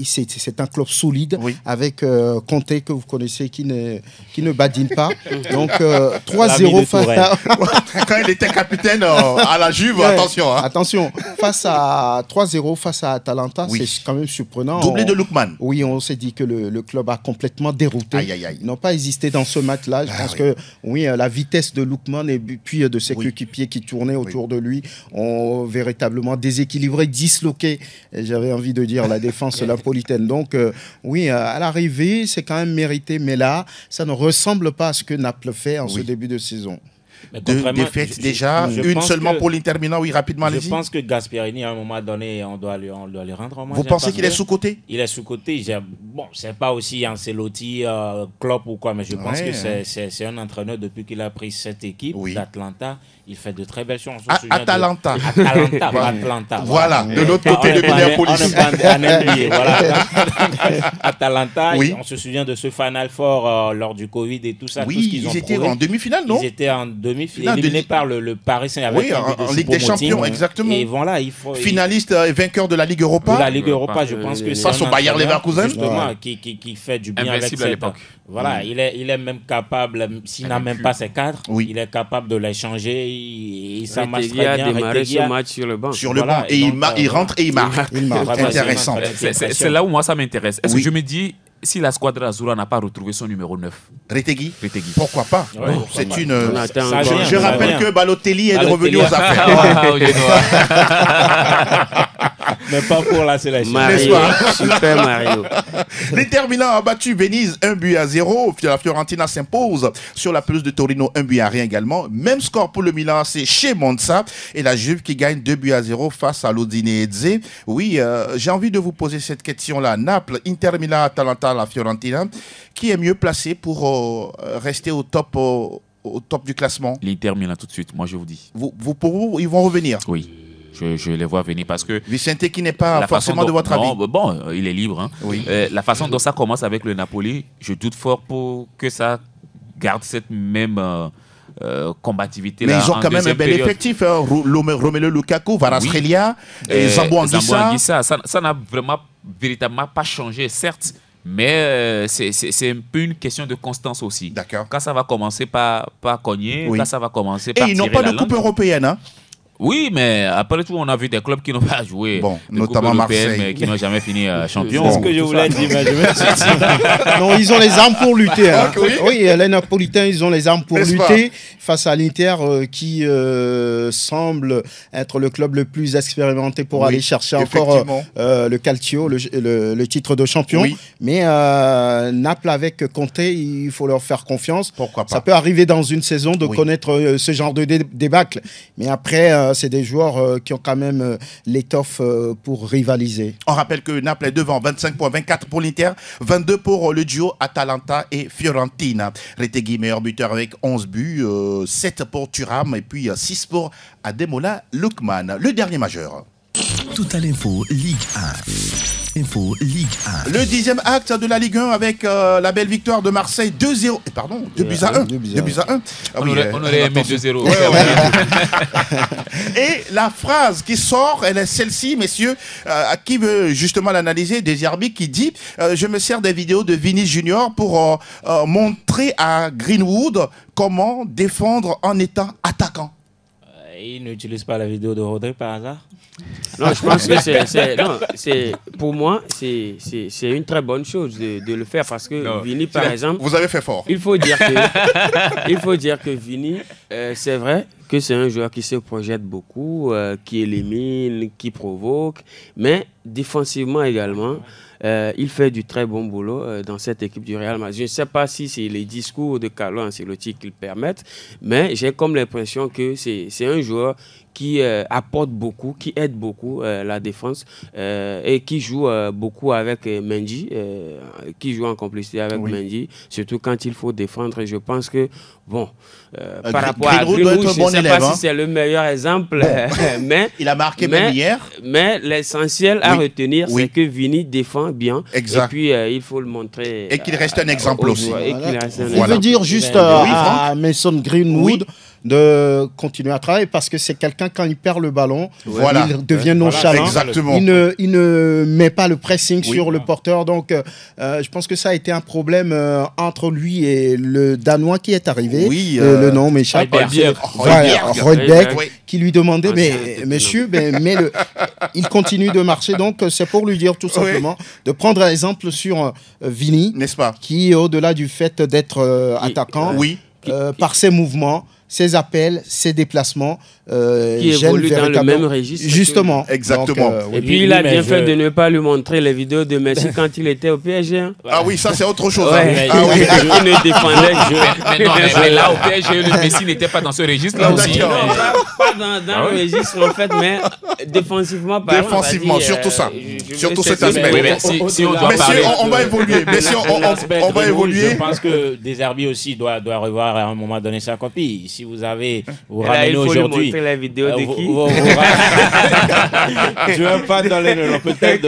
Speaker 5: c'est un club solide avec Conte que vous connaissez qui ne badine pas. Donc 3-0 face à...
Speaker 1: Quand il était capitaine à la Juve, attention.
Speaker 5: Attention, face à 3-0 face à Atalanta, c'est quand même surprenant.
Speaker 1: Doublé de Lookman.
Speaker 5: Oui, on s'est dit que le club a complètement dérouté. Ils n'ont pas hésité dans ce match-là. Je pense que la vitesse de Lookman et puis de ses coéquipiers qui tournaient autour de lui ont véritablement déséquilibré, disloqué, j'avais envie de dire, la défense napolitaine. Donc à l'arrivée, c'est quand même mérité, mais là, ça ne ressemble pas à ce que Naples fait en ce début de saison.
Speaker 1: Deux défaites déjà, une seulement pour l'Inter Milan, rapidement, allez-y.
Speaker 4: Je pense que Gasperini, à un moment donné, on doit lui rendre hommage.
Speaker 1: Vous pensez qu'il est sous-coté?
Speaker 4: Il est sous-coté. Bon, c'est pas aussi Ancelotti, Klopp ou quoi, mais je pense que c'est un entraîneur depuis qu'il a pris cette équipe d'Atlanta. Il fait de très belles choses.
Speaker 1: Atalanta.
Speaker 4: Atlanta.
Speaker 1: Voilà, de l'autre côté de Minneapolis.
Speaker 4: Atalanta, on se souvient de ce Final Four lors du Covid et tout ça.
Speaker 1: Oui,
Speaker 4: tout ce qu'ils
Speaker 1: ils étaient en demi-finale, non?
Speaker 4: Ils étaient en demi-finale, éliminés par le Paris Saint-Germain.
Speaker 1: Oui, en Ligue des Champions, exactement.
Speaker 4: Et voilà, il faut...
Speaker 1: Finaliste et vainqueur de la Ligue Europa.
Speaker 4: De la Ligue Europa, je pense que c'est
Speaker 1: face au Bayer Leverkusen.
Speaker 4: Justement, qui fait du bien avec cette... Voilà, il est même capable, s'il n'a même pas ses cadres, il est capable de les changer. Ça marche très bien.
Speaker 3: Il a démarré ce match sur le banc.
Speaker 1: Sur le banc. Et il rentre et il marque. Intéressant.
Speaker 2: C'est là où moi ça m'intéresse. Est-ce que je me dis, si la squadra Azzurra n'a pas retrouvé son numéro 9?
Speaker 1: Retegui. Pourquoi pas? C'est une...
Speaker 3: Je
Speaker 1: rappelle que Balotelli est revenu aux affaires.
Speaker 4: Mais pas pour la sélection.
Speaker 3: Mario, Super Mario.
Speaker 1: L'Inter Milan a battu Venise 1-0. La Fiorentina s'impose sur la pelouse de Torino 1-1 également. Même score pour le Milan, c'est chez Monza. Et la Juve qui gagne 2-0 face à l'Udinese. Oui, j'ai envie de vous poser cette question-là. Naples, Inter Milan, Atalanta, la Fiorentina. Qui est mieux placé pour rester au top du classement?
Speaker 2: L'Inter Milan tout de suite, moi je vous dis.
Speaker 1: Pour vous, ils vont revenir?
Speaker 2: Oui. Je les vois venir parce que...
Speaker 1: Vicente qui n'est pas forcément de votre avis.
Speaker 2: Bon, il est libre. La façon dont ça commence avec le Napoli, je doute fort pour que ça garde cette même combativité.
Speaker 1: Mais ils ont quand même un bel effectif. Romelu Lukaku, Kvaratskhelia, Zambo Anguissa.
Speaker 2: Ça n'a véritablement pas changé, certes. Mais c'est un peu une question de constance aussi.
Speaker 1: D'accord.
Speaker 2: Quand ça va commencer par cogner, quand ça va commencer par
Speaker 1: tirer la langue. Et ils n'ont pas de coupe européenne,
Speaker 2: Oui, mais après tout, on a vu des clubs qui n'ont pas joué.
Speaker 1: Notamment Marseille.
Speaker 2: Mais qui n'ont jamais fini champion.
Speaker 4: C'est ce que je voulais dire, mais je me suis dit.
Speaker 5: Non, ils ont les armes pour lutter. Oui, les Napolitains, ils ont les armes pour lutter face à l'Inter qui semble être le club le plus expérimenté pour aller chercher encore le Calcio, le titre de champion. Mais Naples avec Conte, il faut leur faire confiance.
Speaker 1: Pourquoi pas?
Speaker 5: Ça peut arriver dans une saison de connaître ce genre de débâcle. Mais après... c'est des joueurs qui ont quand même l'étoffe pour rivaliser.
Speaker 1: On rappelle que Naples est devant, 25 points, 24 pour l'Inter, 22 pour le duo Atalanta et Fiorentina. Retegui, meilleur buteur avec 11 buts, 7 pour Thuram et puis 6 pour Ademola Lookman. Le dernier majeur.
Speaker 8: Total Info Ligue 1. Info Ligue 1.
Speaker 1: Le 10e acte de la Ligue 1 avec la belle victoire de Marseille 2-0. Pardon, 2-1. 2-1.
Speaker 2: On aurait aimé 2-0.
Speaker 1: Et la phrase qui sort, elle est celle-ci, messieurs, à qui veut justement l'analyser, Désirbi, qui dit je me sers des vidéos de Vinny Junior pour montrer à Greenwood comment défendre en étant attaquant.
Speaker 4: Il n'utilise pas la vidéo de Rodri par hasard?
Speaker 3: Non, je pense que pour moi, c'est une très bonne chose de le faire parce que Vinny, par exemple...
Speaker 1: Vous avez fait fort.
Speaker 3: Il faut dire que Vinny, c'est vrai que c'est un joueur qui se projette beaucoup, qui élimine, qui provoque, mais défensivement également... il fait du très bon boulot dans cette équipe du Real Madrid. Je ne sais pas si c'est les discours de Carlo Ancelotti qui le permettent, mais j'ai comme l'impression que c'est un joueur qui apporte beaucoup, qui aide beaucoup la défense et qui joue beaucoup avec Mendy, qui joue en complicité avec Mendy, surtout quand il faut défendre. Et je pense que, bon, par rapport à Greenwood, je ne sais pas si c'est le meilleur exemple, mais
Speaker 1: il a marqué même hier.
Speaker 3: Mais l'essentiel à retenir, c'est que Vini défend bien.
Speaker 1: Exact.
Speaker 3: Et puis, il faut le montrer.
Speaker 1: Et qu'il reste un exemple aussi.
Speaker 5: On veut dire juste à Mason Greenwood de continuer à travailler parce que c'est quelqu'un, quand il perd le ballon, il devient nonchalant.
Speaker 1: Exactement.
Speaker 5: Il ne met pas le pressing sur le porteur. Donc, je pense que ça a été un problème entre lui et le Danois qui est arrivé. Le nom m'échappe. Højbjerg, qui lui demandait, mais monsieur, il continue de marcher. Donc, c'est pour lui dire tout simplement de prendre un exemple sur Vini,
Speaker 1: n'est-ce pas,
Speaker 5: qui, au-delà du fait d'être attaquant, par ses mouvements, ses appels, ses déplacements,
Speaker 3: qui évolue dans le même registre.
Speaker 5: Justement.
Speaker 1: Exactement.
Speaker 3: Donc, et puis il a bien fait de ne pas lui montrer les vidéos de Messi quand il était au PSG. Hein.
Speaker 1: Ah oui, ça c'est autre chose.
Speaker 3: Il ne défendait
Speaker 2: mais là au PSG, le Messi n'était pas dans ce registre-là aussi.
Speaker 3: Non, pas dans le registre en fait, mais défensivement parlant.
Speaker 1: Défensivement, surtout ça. Surtout cet aspect.
Speaker 2: Si on doit parler,
Speaker 1: on va évoluer. Mais si on va évoluer.
Speaker 4: Je pense que Deserbi aussi doit revoir à un moment donné sa copie. Si vous ramenez aujourd'hui
Speaker 3: la vidéo de qui
Speaker 4: je ne veux pas donner le nom peut-être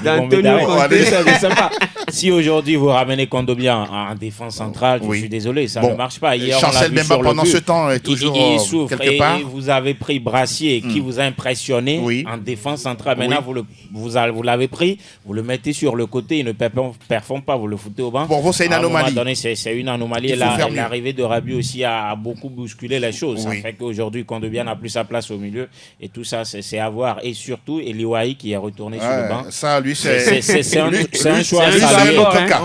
Speaker 3: d'Antonio Conte.
Speaker 4: Je sais pas. Si aujourd'hui vous ramenez Kondogbia en défense centrale, je suis désolé, ça ne marche pas. Hier,
Speaker 1: Chancel Mbemba pendant ce temps est toujours quelque part.
Speaker 4: Et vous avez pris Brassier qui vous a impressionné en défense centrale. Maintenant vous l'avez pris, vous le mettez sur le côté, il ne performe pas, vous le foutez au banc.
Speaker 1: Pour vous c'est une anomalie.
Speaker 4: C'est une anomalie. L'arrivée de Rabiot aussi a beaucoup bousculé les choses. Ça fait qu'aujourd'hui Kondogbia n'a plus sa place au milieu et tout ça c'est à voir. Et surtout Eliwahi qui est retourné sur le banc.
Speaker 1: Ça lui c'est
Speaker 4: un choix.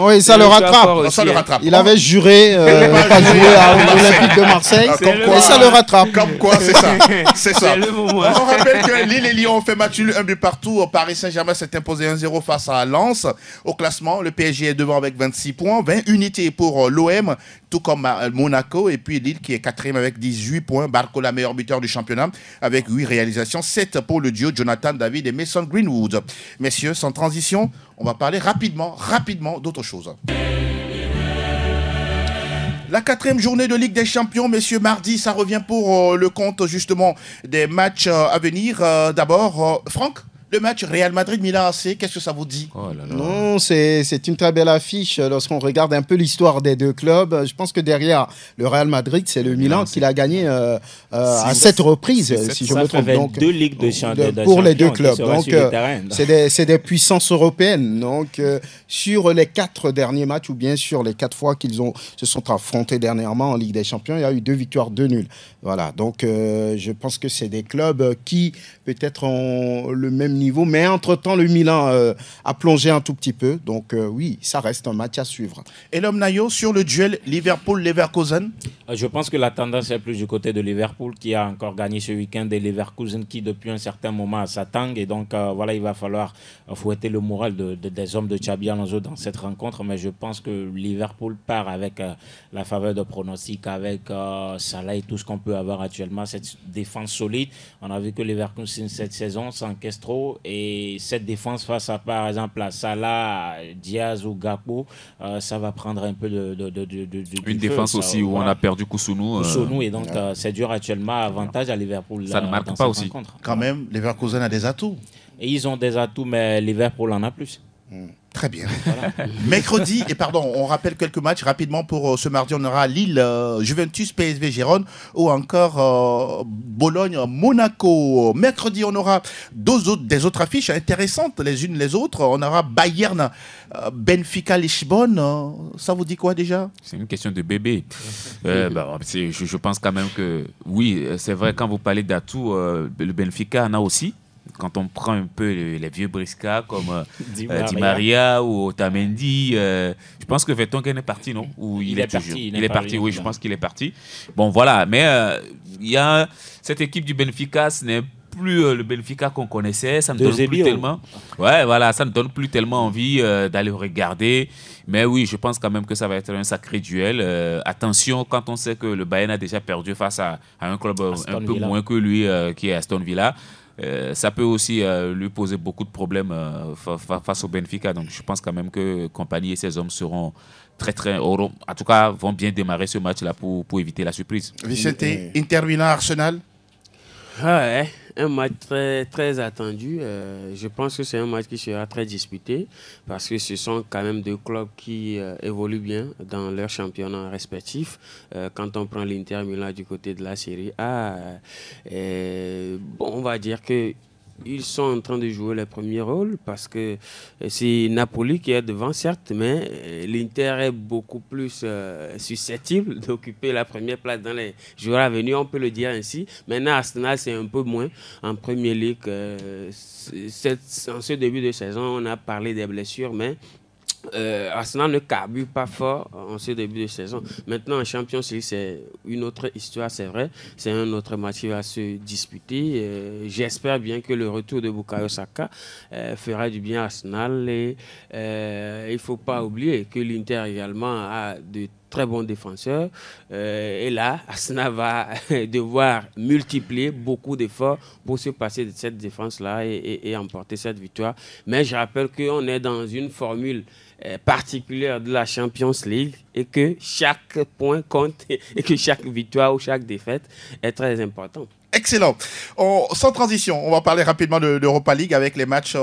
Speaker 5: Oui, ça le rattrape. Il avait juré de pas jouer à l'Olympique de Marseille et ça le rattrape.
Speaker 1: Comme quoi, c'est ça. C'est ça.
Speaker 3: C'est le moment.
Speaker 1: On rappelle que Lille et Lyon ont fait match nul 1 but partout. Paris Saint-Germain s'est imposé 1-0 face à Lens. Au classement, le PSG est devant avec 26 points, 20 unités pour l'OM, tout comme Monaco. Et puis Lille qui est 4e avec 18 points. Barcola, meilleur buteur du championnat, avec 8 réalisations, 7 pour le duo Jonathan David et Mason Greenwood. Messieurs, sans transition, on va parler rapidement d'autre chose. La 4e journée de Ligue des Champions, messieurs, mardi, ça revient pour le compte justement des matchs à venir. D'abord, Franck, le match Real Madrid-Milan AC, qu'est-ce que ça vous dit?
Speaker 5: Non, c'est une très belle affiche lorsqu'on regarde un peu l'histoire des deux clubs. Je pense que derrière le Real Madrid, c'est le Milan qui l'a gagné à 7 reprises, si je me trompe. Donc,
Speaker 4: 2 Ligues de champions
Speaker 5: pour les deux clubs. Donc, c'est des puissances européennes. Donc, sur les 4 derniers matchs, ou bien sur les 4 fois qu'ils se sont affrontés dernièrement en Ligue des Champions, il y a eu 2 victoires, 2 nuls. Voilà. Donc, je pense que c'est des clubs qui peut-être ont le même niveau, mais entre-temps, le Milan a plongé un tout petit peu. Donc, oui, ça reste un match à suivre.
Speaker 1: Et l'homme Nayo sur le duel Liverpool-Leverkusen?
Speaker 4: Je pense que la tendance est plus du côté de Liverpool qui a encore gagné ce week-end et Leverkusen qui, depuis un certain moment, a sa tangue. Et donc, voilà, il va falloir fouetter le moral des hommes de Xabi Alonso dans cette rencontre. Mais je pense que Liverpool part avec la faveur de pronostic, avec Salah et tout ce qu'on peut avoir actuellement, cette défense solide. On a vu que Leverkusen, cette saison, s'encaisse trop. Et cette défense face à, par exemple, à Salah, Diaz ou Gakpo, ça va prendre un peu
Speaker 2: une défense
Speaker 4: feu,
Speaker 2: aussi où on a perdu Koussounou.
Speaker 4: Et donc c'est dur actuellement, avantage à Liverpool.
Speaker 2: Ça ne marque pas aussi.
Speaker 4: Rencontre.
Speaker 1: Quand même, Leverkusen a des atouts.
Speaker 4: Et ils ont des atouts, mais Liverpool en a plus.
Speaker 1: Très bien. Voilà. Mercredi, on rappelle quelques matchs rapidement pour ce mardi. On aura Lille, Juventus, PSV, Gérone ou encore Bologne, Monaco. Mercredi, on aura des autres affiches intéressantes les unes les autres. On aura Bayern, Benfica, Lisbonne. Ça vous dit quoi déjà?
Speaker 2: C'est une question de bébé. Je pense quand même que oui, c'est vrai, quand vous parlez d'atouts, le Benfica en a aussi. Quand on prend un peu les vieux briscards comme Di Maria ou Otamendi, je pense que Vertonghen est parti, non? Ou il est parti. Il est parti, oui, je pense qu'il est parti. Bon, voilà. Mais il y a cette équipe du Benfica, ce n'est plus le Benfica qu'on connaissait. Ça ne
Speaker 4: De
Speaker 2: donne plus
Speaker 4: Zébio.
Speaker 2: tellement. Ouais, voilà, ça ne donne plus tellement envie d'aller regarder. Mais oui, je pense quand même que ça va être un sacré duel. Attention, quand on sait que le Bayern a déjà perdu face à un club
Speaker 4: Aston
Speaker 2: un peu
Speaker 4: Villa.
Speaker 2: moins que lui, qui est Aston Villa. Ça peut aussi lui poser beaucoup de problèmes face au Benfica. Donc je pense quand même que Kompany et ses hommes seront en tout cas, vont bien démarrer ce match-là pour éviter la surprise.
Speaker 1: Vicente, Inter Milan, Arsenal.
Speaker 3: Ouais, un match très, très attendu. Je pense que c'est un match qui sera très disputé parce que ce sont quand même deux clubs qui évoluent bien dans leurs championnats respectifs. Quand on prend l'Inter Milan du côté de la Série A, on va dire que ils sont en train de jouer les premiers rôles parce que c'est Napoli qui est devant, certes, mais l'Inter est beaucoup plus susceptible d'occuper la première place dans les jours à venir, on peut le dire ainsi. Maintenant, Arsenal, c'est un peu moins en Premier League. En ce début de saison, on a parlé des blessures, mais Arsenal ne carbure pas fort en ce début de saison. Maintenant, en Champions League, c'est une autre histoire, c'est vrai. C'est un autre match qui va se disputer. J'espère bien que le retour de Bukayo Saka fera du bien à Arsenal. Et il ne faut pas oublier que l'Inter également a de très bons défenseurs. Et là, Arsenal va devoir multiplier beaucoup d'efforts pour se passer de cette défense-là et emporter cette victoire. Mais je rappelle qu'on est dans une formule particulière de la Champions League et que chaque point compte et que chaque victoire ou chaque défaite est très importante.
Speaker 1: Excellent. Sans transition, on va parler rapidement de l'Europa League avec les matchs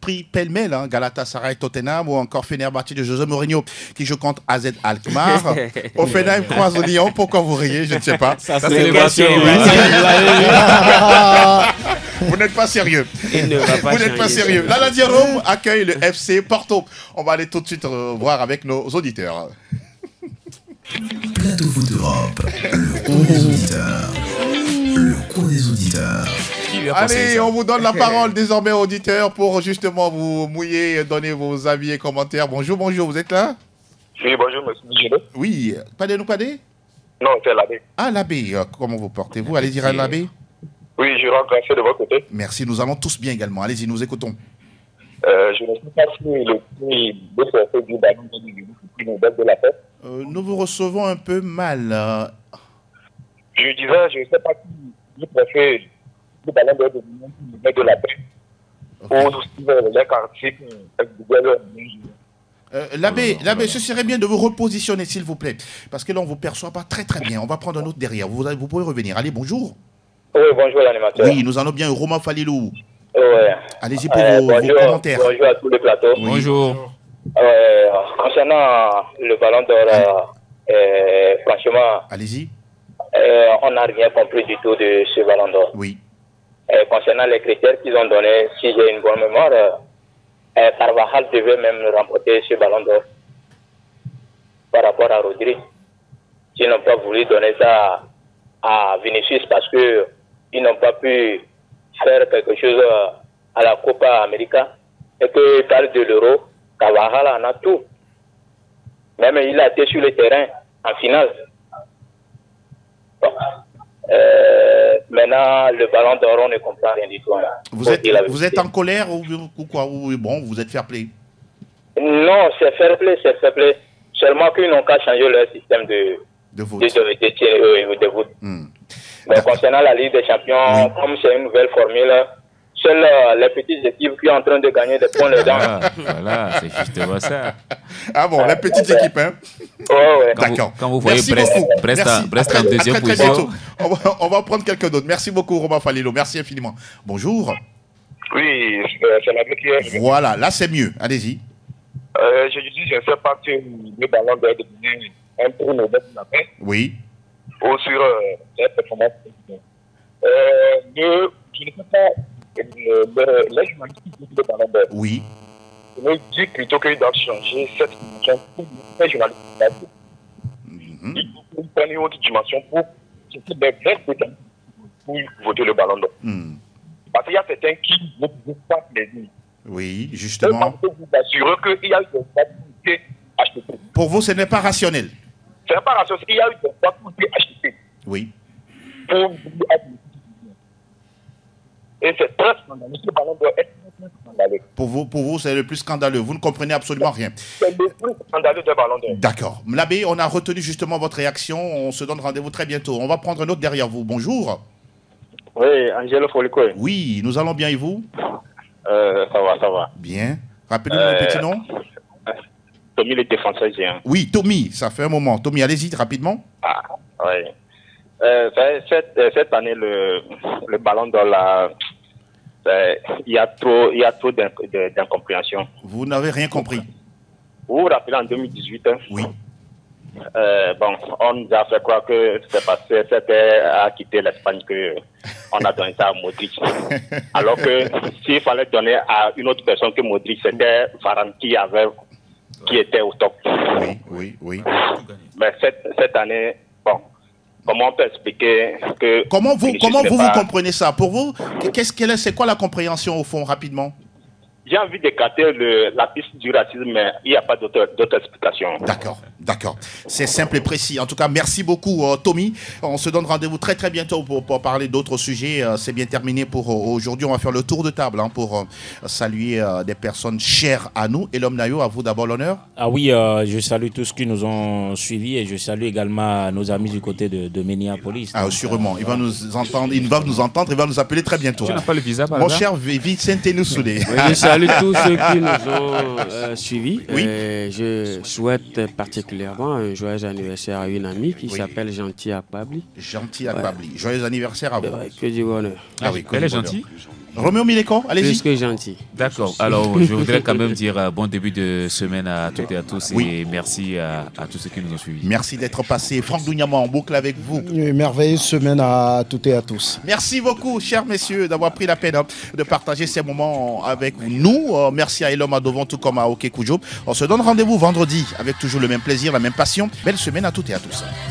Speaker 1: pris pêle-mêle, Galatasaray, Tottenham ou encore Fenerbahçe de José Mourinho qui joue contre AZ Alkmaar. Offenheim croise Lyon. Pourquoi vous riez? Je ne sais pas.
Speaker 2: Ça, c'est l'émotion.
Speaker 1: Vous n'êtes pas sérieux.
Speaker 3: Il ne va pas
Speaker 1: Vous n'êtes pas
Speaker 3: changer.
Speaker 1: sérieux. La Lazio Rome accueille le FC Porto. On va aller tout de suite voir avec nos auditeurs.
Speaker 8: Plateau Foot Europe, le coin des auditeurs. Le coin des auditeurs.
Speaker 1: Allez, on vous donne la parole désormais, auditeurs, pour justement vous mouiller et donner vos avis et commentaires. Bonjour, vous êtes là?
Speaker 10: Oui, bonjour, monsieur Michelet.
Speaker 1: Oui, Padé?
Speaker 10: Non, c'est l'abbé.
Speaker 1: Ah, l'abbé, comment vous portez-vous? Allez dire à l'abbé.
Speaker 10: Oui, je rentre de votre côté.
Speaker 1: Merci, nous allons tous bien également. Allez-y, nous écoutons.
Speaker 10: Je ne sais pas si le prix de ce du ballon de la fête.
Speaker 1: Nous vous recevons un peu mal.
Speaker 10: Je disais, je ne sais pas si vous préférez le ballon de la paix. Ou si les quartiers
Speaker 1: L'abbé, ce serait bien de vous repositionner, s'il vous plaît. Parce que là, on ne vous perçoit pas très très bien. On va prendre un autre derrière. Vous pouvez revenir. Allez, bonjour.
Speaker 10: Oui, bonjour l'animateur.
Speaker 1: Oui, nous allons bien. Romain Falilou.
Speaker 10: Ouais.
Speaker 1: Allez-y pour vos commentaires.
Speaker 10: Bonjour à tous les plateaux.
Speaker 1: Oui.
Speaker 2: Bonjour.
Speaker 10: Concernant le ballon d'or, franchement,
Speaker 1: Allez-y.
Speaker 10: on n'a rien compris du tout de ce ballon d'or.
Speaker 1: Oui.
Speaker 10: Concernant les critères qu'ils ont donnés, si j'ai une bonne mémoire, Carvajal devait même remporter ce ballon d'or par rapport à Rodri. Ils n'ont pas voulu donner ça à Vinicius parce qu'ils n'ont pas pu faire quelque chose à la Copa América. Et qu'ils parlent de l'Euro, Carvajal en a tout. Même il a été sur le terrain en finale. Bon. Maintenant, le ballon d'or, on ne comprend rien du tout.
Speaker 1: Vous êtes en colère ou quoi? Ou bon, vous êtes fair play?
Speaker 10: Non, c'est fair play, c'est fair play. Seulement qu'ils n'ont qu'à changer leur système de vote. Mais concernant la Ligue des Champions, comme c'est une nouvelle formule, seules les petites équipes qui sont en train de gagner des points les dents.
Speaker 2: Voilà, c'est justement ça.
Speaker 1: Ah bon, les petites équipes, hein?
Speaker 10: Ouais.
Speaker 1: D'accord.
Speaker 2: Quand vous voyez Brest en deuxième
Speaker 1: très
Speaker 2: position.
Speaker 1: On va prendre quelqu'un d'autre. Merci beaucoup, Romain Falilou. Merci infiniment. Bonjour.
Speaker 10: Oui, c'est la qui est.
Speaker 1: Voilà, là c'est mieux. Allez-y.
Speaker 10: Je dis, je ne sais pas si le ballon doit devenir un peu mauvais de la paix.
Speaker 1: Oui.
Speaker 10: Ou sur la performance. Je ne sais pas, les journalistes qui disent le ballon d'or.
Speaker 1: Oui.
Speaker 10: Je me dis plutôt qu'ils doivent changer cette dimension pour les journalistes. Ils doivent prendre une autre dimension pour des vrais spécialistes pour voter le ballon d'or. Parce qu'il y a certains qui ne vont pas plaisir.
Speaker 1: Oui, justement.
Speaker 10: Je peux vous assurer qu'il y a eu des facilités achetées.
Speaker 1: Pour vous, ce n'est pas rationnel.
Speaker 10: Ce n'est pas rationnel. Il y a eu des facilités achetées.
Speaker 1: Oui.
Speaker 10: Pour Et c'est très scandaleux. Ce ballon d'or est très scandaleux.
Speaker 1: Pour vous, c'est le plus scandaleux. Vous ne comprenez absolument rien.
Speaker 10: C'est le plus scandaleux de ballon d'or.
Speaker 1: D'accord. L'abbé, on a retenu justement votre réaction. On se donne rendez-vous très bientôt. On va prendre un autre derrière vous. Bonjour.
Speaker 10: Oui, Angelo Foliko.
Speaker 1: Oui, nous allons bien et vous?
Speaker 10: Ça va.
Speaker 1: Bien. Rappelez-nous le petit nom.
Speaker 10: Tommy, le défenseur géant.
Speaker 1: Oui, Tommy, ça fait un moment. Tommy, allez-y rapidement.
Speaker 10: Oui. Cette année, le ballon d'or, là, il y a trop d'incompréhension.
Speaker 1: Vous n'avez rien compris.
Speaker 10: Vous vous rappelez en 2018
Speaker 1: Oui.
Speaker 10: On nous a fait croire que c'est parce que c'était à quitter l'Espagne qu'on a donné ça à Modric. Alors que s'il fallait donner à une autre personne que Modric, c'était Varane qui était au top.
Speaker 1: Oui.
Speaker 10: Mais cette année, comment on peut expliquer que...
Speaker 1: Comment vous comprenez ça? Pour vous, c'est quoi la compréhension au fond, rapidement?
Speaker 10: J'ai envie d'écarter la piste du racisme, mais il n'y a pas d'autre explication.
Speaker 1: D'accord. C'est simple et précis. En tout cas, merci beaucoup, Tommy. On se donne rendez-vous très très bientôt pour parler d'autres sujets. C'est bien terminé pour aujourd'hui. On va faire le tour de table pour saluer des personnes chères à nous. Et l'homme Nayo, à vous d'abord l'honneur.
Speaker 4: Ah oui, je salue tous ceux qui nous ont suivis et je salue également nos amis du côté de Minneapolis.
Speaker 1: Ah, sûrement. Il va nous entendre, il va nous appeler très bientôt.
Speaker 2: Tu n'as pas le visa par
Speaker 1: Mon
Speaker 2: hasard?
Speaker 1: cher Vicente Noussoulé.
Speaker 3: Je salue tous ceux qui nous ont suivis. Oui. Je souhaite particulièrement un joyeux anniversaire à une amie qui s'appelle Gentil Akbabli.
Speaker 1: Gentil Akbabli. Joyeux anniversaire à vous.
Speaker 3: Que du bonheur.
Speaker 2: Ah oui, elle est gentille.
Speaker 1: Roméo Mileko, allez-y.
Speaker 3: Plus que gentil.
Speaker 2: D'accord. Alors, je voudrais quand même dire bon début de semaine à toutes et à tous et merci à tous ceux qui nous ont suivis.
Speaker 1: Merci d'être passé. Franck Dougnama en boucle avec vous.
Speaker 5: Une merveilleuse semaine à toutes et à tous.
Speaker 1: Merci beaucoup, chers messieurs, d'avoir pris la peine de partager ces moments avec nous. Merci à Elom Adovon, tout comme à Oke Kujo. On se donne rendez-vous vendredi avec toujours le même plaisir, la même passion. Belle semaine à toutes et à tous.